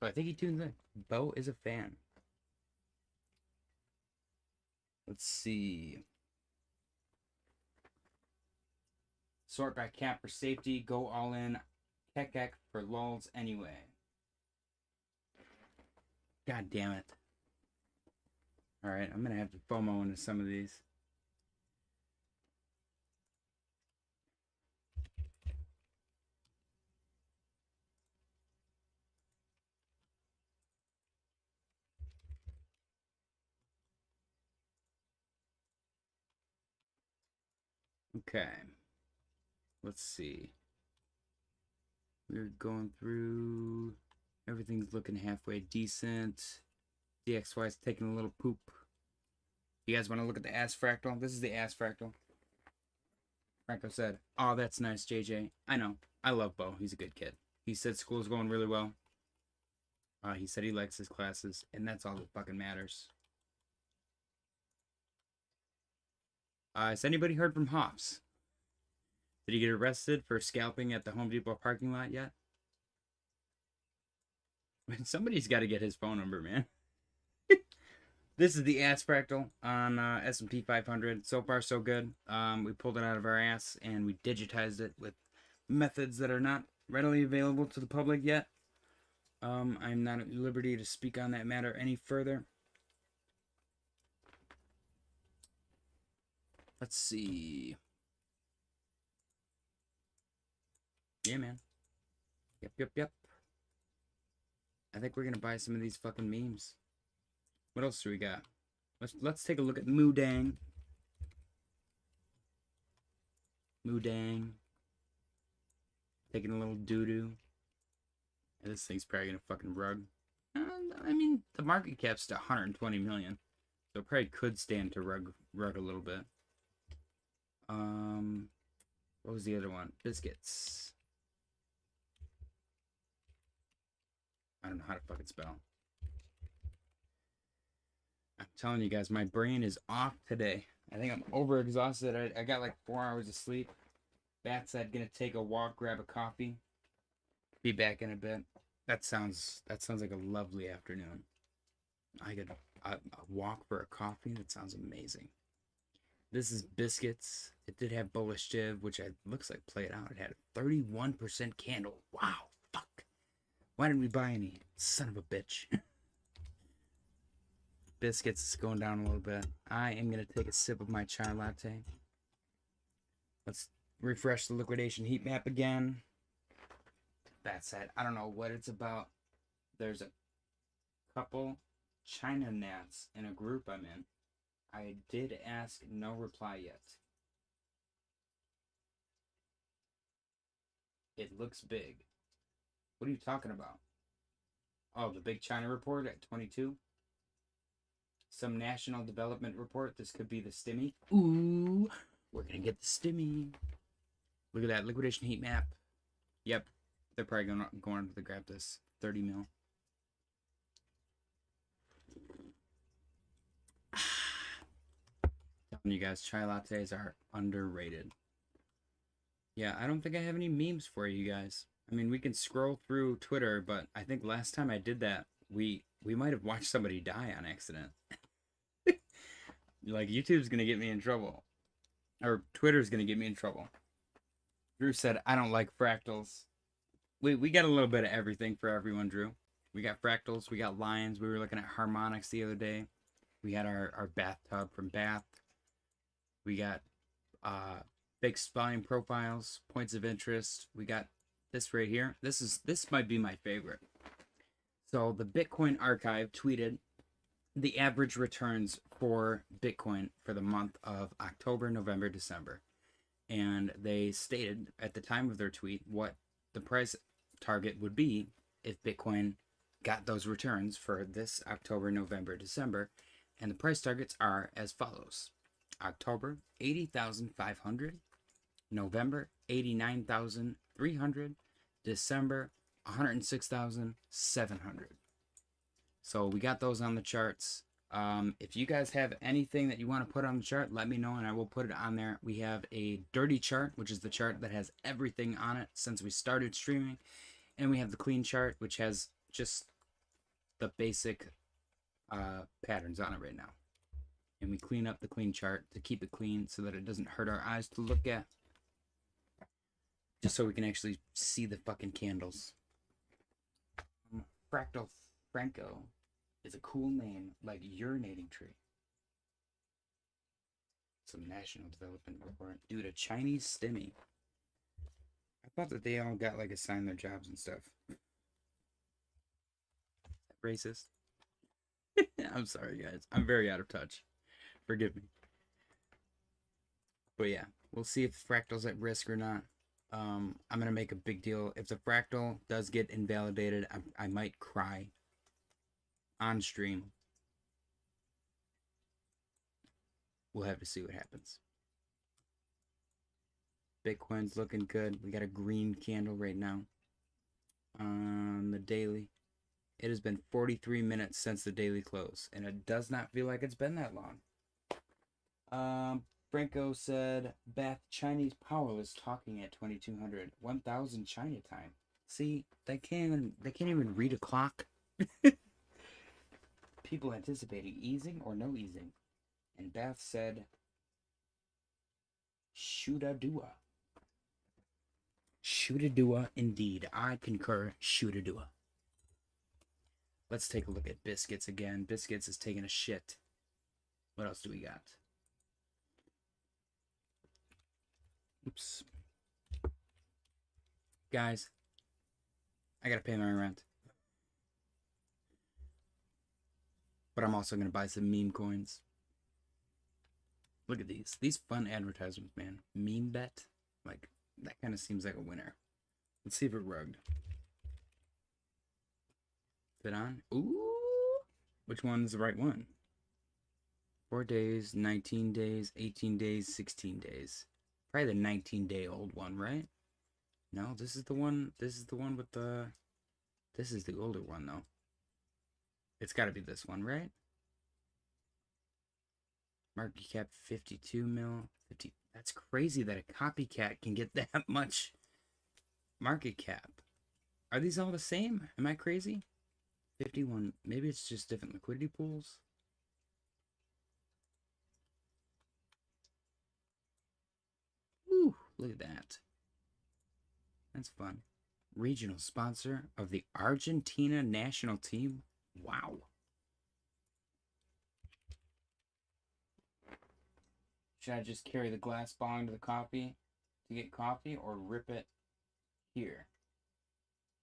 So I think he tuned in. Bo is a fan. Let's see. Sort by cap for safety. Go all in. Kekek for lulls anyway. God damn it. Alright, I'm going to have to FOMO into some of these. Okay. Let's see. We're going through. Everything's looking halfway decent. DXY's taking a little poop. You guys want to look at the ass fractal? This is the ass fractal. Franco said, oh, that's nice, JJ. I know. I love Bo. He's a good kid. He said school's going really well. He said he likes his classes, and that's all that fucking matters. Has anybody heard from Hoffs? Did he get arrested for scalping at the Home Depot parking lot yet? Man, somebody's got to get his phone number, man. This is the ass fractal on S&P 500. So far, so good. We pulled it out of our ass and we digitized it with methods that are not readily available to the public yet. I'm not at liberty to speak on that matter any further. Let's see. Yeah, man. Yep. I think we're gonna buy some of these fucking memes. What else do we got? Let's take a look at Moodang. Taking a little doo-doo. And this thing's probably gonna fucking rug. I mean, the market cap's to 120 million. So it probably could stand to rug a little bit. What was the other one? Biscuits. I don't know how to fucking spell. I'm telling you guys, my brain is off today. I think I'm overexhausted. I got like 4 hours of sleep. Bat said gonna take a walk, grab a coffee. Be back in a bit. That sounds like a lovely afternoon. I get a walk for a coffee. That sounds amazing. This is biscuits. It did have bullish div, which looks like played out. It had a 31% candle. Wow, fuck. Why didn't we buy any? Son of a bitch. Biscuits is going down a little bit. I am going to take a sip of my chai latte. Let's refresh the liquidation heat map again. That said, I don't know what it's about. There's a couple China nats in a group I'm in. I did ask, no reply yet. It looks big. What are you talking about? Oh, the big China report at 22? Some national development report. This could be the stimmy. Ooh, we're gonna get the stimmy. Look at that liquidation heat map. Yep, they're probably going to grab this 30 mil. Telling you guys, chai lattes are underrated. Yeah, I don't think I have any memes for you guys. I mean, we can scroll through Twitter, but I think last time I did that, we might have watched somebody die on accident. Like, YouTube's gonna get me in trouble. Or Twitter's gonna get me in trouble. Drew said, I don't like fractals. We got a little bit of everything for everyone, Drew. We got fractals, we got lines. We were looking at harmonics the other day. We had our bathtub from Bath. We got fixed volume profiles, points of interest. We got this right here. This might be my favorite. So the Bitcoin Archive tweeted the average returns for Bitcoin for the month of October, November, December. And they stated at the time of their tweet what the price target would be if Bitcoin got those returns for this October, November, December. And the price targets are as follows. October, 80,500. November, 89,300. December, 106,700. So we got those on the charts. If you guys have anything that you want to put on the chart, let me know and I will put it on there. We have a dirty chart, which is the chart that has everything on it since we started streaming. And we have the clean chart, which has just the basic patterns on it right now. And we clean up the clean chart to keep it clean so that it doesn't hurt our eyes to look at. Just so we can actually see the fucking candles. Fractal Franco is a cool name, like urinating tree. Some national development report. Dude, a Chinese stimmy. I thought that they all got like assigned their jobs and stuff. Racist. I'm sorry, guys. I'm very out of touch. Forgive me. But yeah, we'll see if the fractal's at risk or not. I'm gonna make a big deal. If the fractal does get invalidated, I might cry on stream. We'll have to see what happens. Bitcoin's looking good. We got a green candle right now on the daily. It has been 43 minutes since the daily close, and it does not feel like it's been that long. Franco said, Beth, Chinese power was talking at 2200, 1000 China time. See, they can't even read a clock. People anticipating easing or no easing. And Beth said, shoot-a-dua. Shoot-a-dua indeed. I concur, shoot-a-dua. Let's take a look at Biscuits again. Biscuits is taking a shit. What else do we got? Oops. Guys, I gotta pay my rent. But I'm also gonna buy some meme coins. Look at these. These fun advertisements, man. Meme bet. Like, that kind of seems like a winner. Let's see if it rugged. Fit on? Ooh! Which one's the right one? 4 days, 19 days, 18 days, 16 days. Probably the 19-day-old one, right? No, this is the one. This is the one with the... This is the older one, though. It's got to be this one, right? Market cap 52 mil. 50. That's crazy that a copycat can get that much market cap. Are these all the same? Am I crazy? 51. Maybe it's just different liquidity pools. Ooh, look at that. That's fun. Regional sponsor of the Argentina national team. Wow. Should I just carry the glass bong to the coffee to get coffee, or rip it here?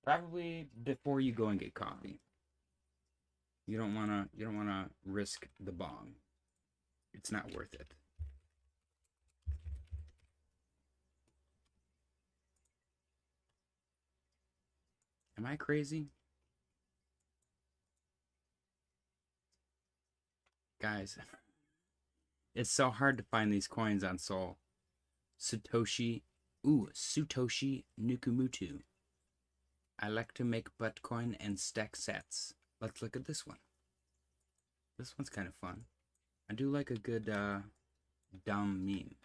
Probably before you go and get coffee. You don't wanna risk the bong. It's not worth it. Am I crazy? Guys, it's so hard to find these coins on Sol. Satoshi Nukumutu. I like to make Bitcoin and stack sats. Let's look at this one. This one's kind of fun. I do like a good dumb meme.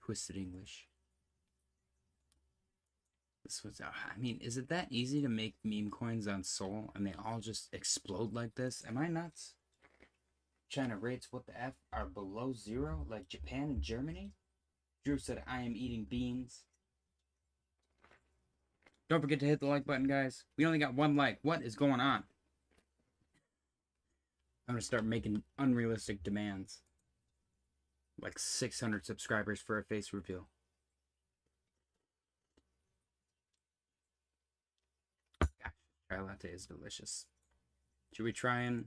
Twisted English. This was, I mean, is it that easy to make meme coins on Sol and they all just explode like this? Am I nuts? China rates what the F are below zero, like Japan and Germany? Drew said, I am eating beans. Don't forget to hit the like button, guys. We only got 1 like. What is going on? I'm going to start making unrealistic demands. Like 600 subscribers for a face reveal. Gosh, chai latte is delicious. Should we try and...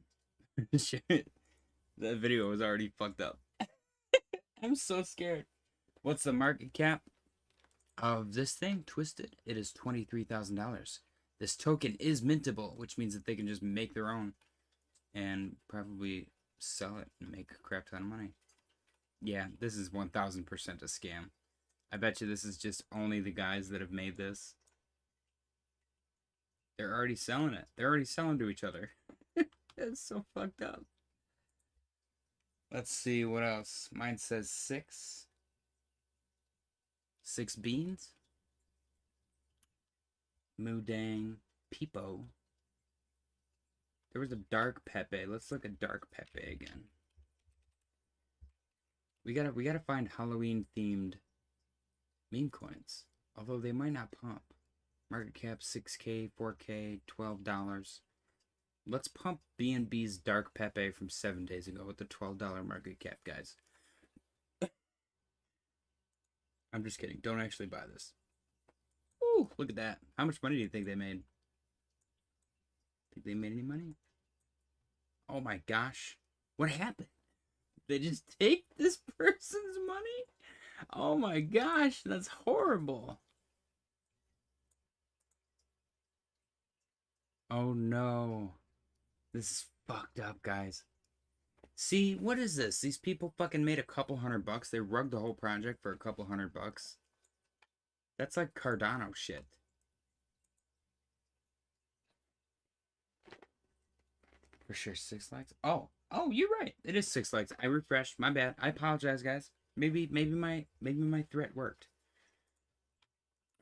That video was already fucked up. I'm so scared. What's the market cap of this thing? Twisted. It is $23,000. This token is mintable, which means that they can just make their own and probably sell it and make a crap ton of money. Yeah, this is 1000% a scam. I bet you this is just only the guys that have made this. They're already selling it. They're already selling to each other. That's so fucked up. Let's see what else. Mine says 6. 6 beans. Moodang. Peepo. There was a dark Pepe. Let's look at dark Pepe again. We gotta find Halloween themed meme coins. Although they might not pump. Market cap 6K, 4K, $12. Let's pump BNB's Dark Pepe from 7 days ago with the $12 market cap, guys. I'm just kidding. Don't actually buy this. Ooh, look at that. How much money do you think they made? Think they made any money? Oh my gosh. What happened? They just take this person's money? Oh my gosh, that's horrible. Oh no. This is fucked up, guys. See, what is this? These people fucking made a couple $100. They rugged the whole project for a couple $100. That's like Cardano shit. For sure, 6 likes. Oh, you're right. It is 6 likes. I refreshed. My bad. I apologize, guys. Maybe my threat worked.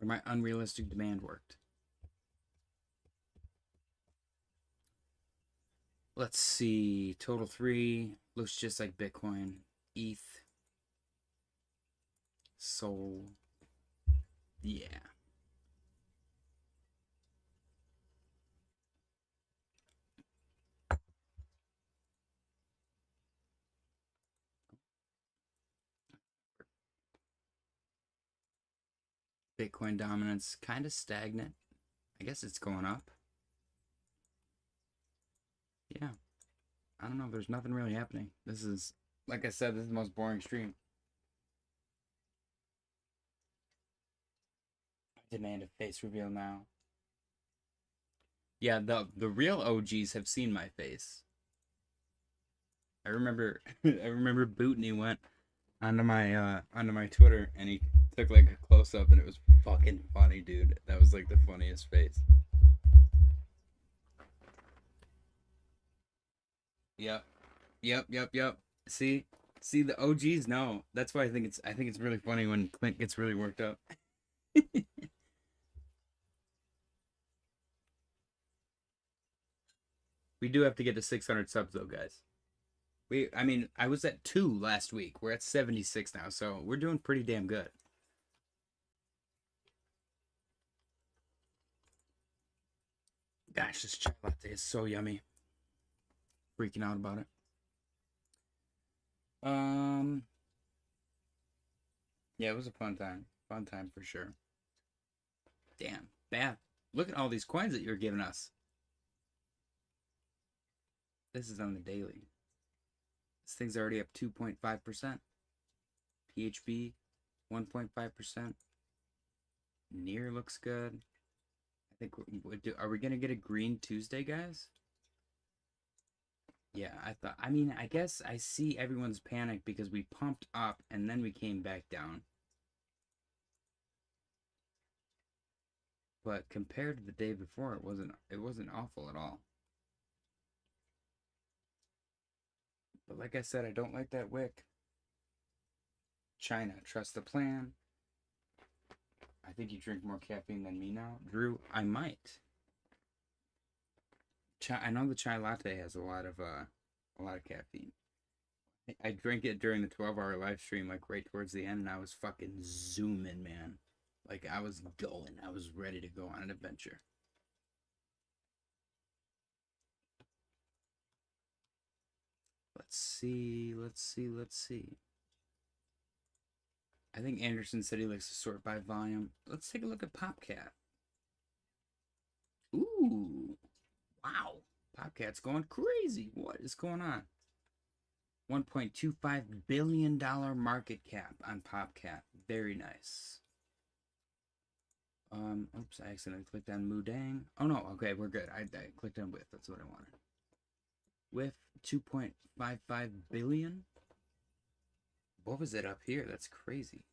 Or my unrealistic demand worked. Let's see. Total 3. Looks just like Bitcoin. ETH. Sol. Yeah. Bitcoin dominance kind of stagnant. I guess it's going up. Yeah. I don't know. There's nothing really happening. This is, like I said, this is the most boring stream. I demand a face reveal now. Yeah, the real OGs have seen my face. I remember I remember Bootney went onto my Twitter and he took like a close up and it was fucking funny, dude. That was like the funniest face. Yep. Yep. See the OGs know. That's why I think it's really funny when Clint gets really worked up. We do have to get to 600 subs though, guys. I mean, I was at 2 last week. We're at 76 now, so we're doing pretty damn good. Gosh, this chai latte is so yummy. Freaking out about it. Yeah, it was a fun time. Fun time for sure. Damn, bad. Look at all these coins that you're giving us. This is on the daily. This thing's already up 2.5%. PHB, 1.5%. Near looks good. I think are we gonna get a green Tuesday, guys? Yeah, I guess I see everyone's panic because we pumped up and then we came back down. But compared to the day before, it wasn't awful at all. But like I said, I don't like that wick. China, trust the plan. I think you drink more caffeine than me now. Drew, I might. I know the chai latte has a lot of caffeine. I drank it during the 12-hour live stream, like right towards the end, and I was fucking zooming, man. Like I was going. I was ready to go on an adventure. Let's see. I think Anderson said he likes to sort by volume. Let's take a look at PopCat. Ooh. Wow. PopCat's going crazy. What is going on? $1.25 billion market cap on PopCat. Very nice. Oops, I accidentally clicked on Mudang. Oh no, okay, we're good. I clicked on with. That's what I wanted. With 2.55 billion. What was it up here? That's crazy.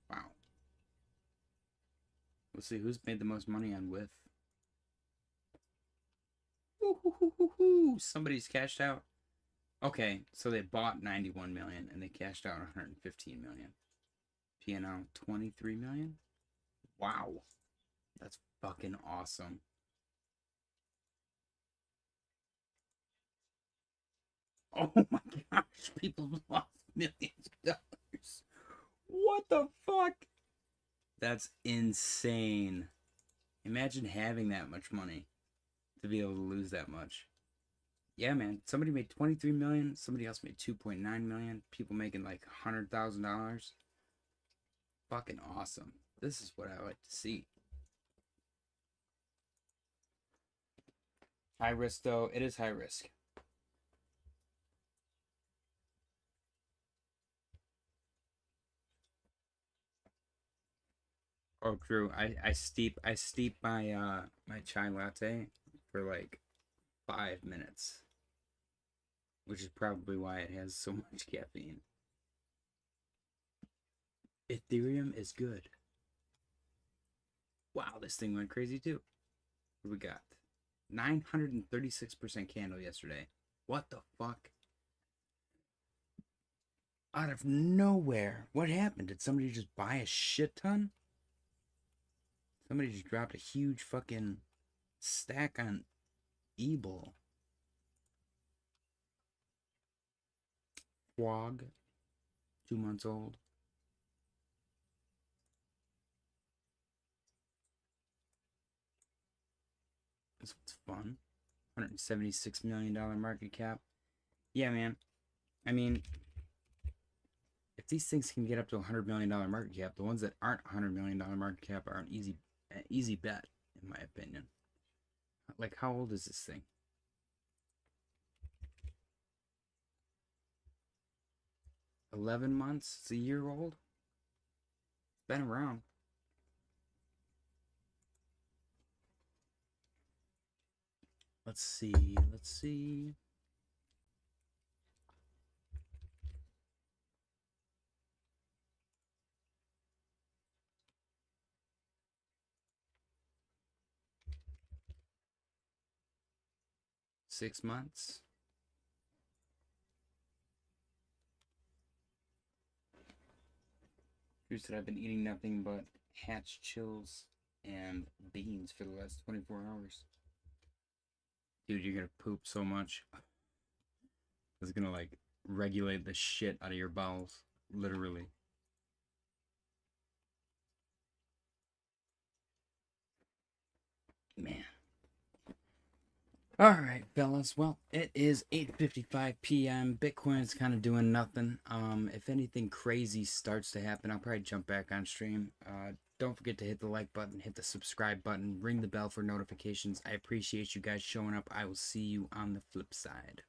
Wow. Let's see who's made the most money on with. Somebody's cashed out. Okay, so they bought 91 million and they cashed out 115 million. P&L 23 million. Wow. That's fucking awesome. Oh my gosh, people lost millions of dollars. What the fuck? That's insane. Imagine having that much money to be able to lose that much. Yeah, man. Somebody made 23 million. Somebody else made 2.9 million. People making like $100,000. Fucking awesome. This is what I like to see. High risk, though. It is high risk. Oh, true. I steep my my chai latte for like 5 minutes, which is probably why it has so much caffeine. Ethereum is good. Wow, this thing went crazy too. What do we got? 936% candle yesterday. What the fuck? Out of nowhere. What happened? Did somebody just buy a shit ton? Somebody just dropped a huge fucking stack on Ebol. Quag. 2 months old. This one's fun. $176 million market cap. Yeah, man. I mean, if these things can get up to a $100 million market cap, the ones that aren't $100 million market cap are an easy bet, in my opinion. Like, how old is this thing? 11 months? It's a year old? It's been around. Let's see. Six months. Here's that I've been eating nothing but Hatch chills and beans for the last 24 hours. Dude, you're gonna poop so much. It's gonna like regulate the shit out of your bowels. Literally. Man. Alright, fellas. Well, it is 8:55 p.m. Bitcoin's kind of doing nothing. If anything crazy starts to happen, I'll probably jump back on stream. Don't forget to hit the like button, hit the subscribe button, ring the bell for notifications. I appreciate you guys showing up. I will see you on the flip side.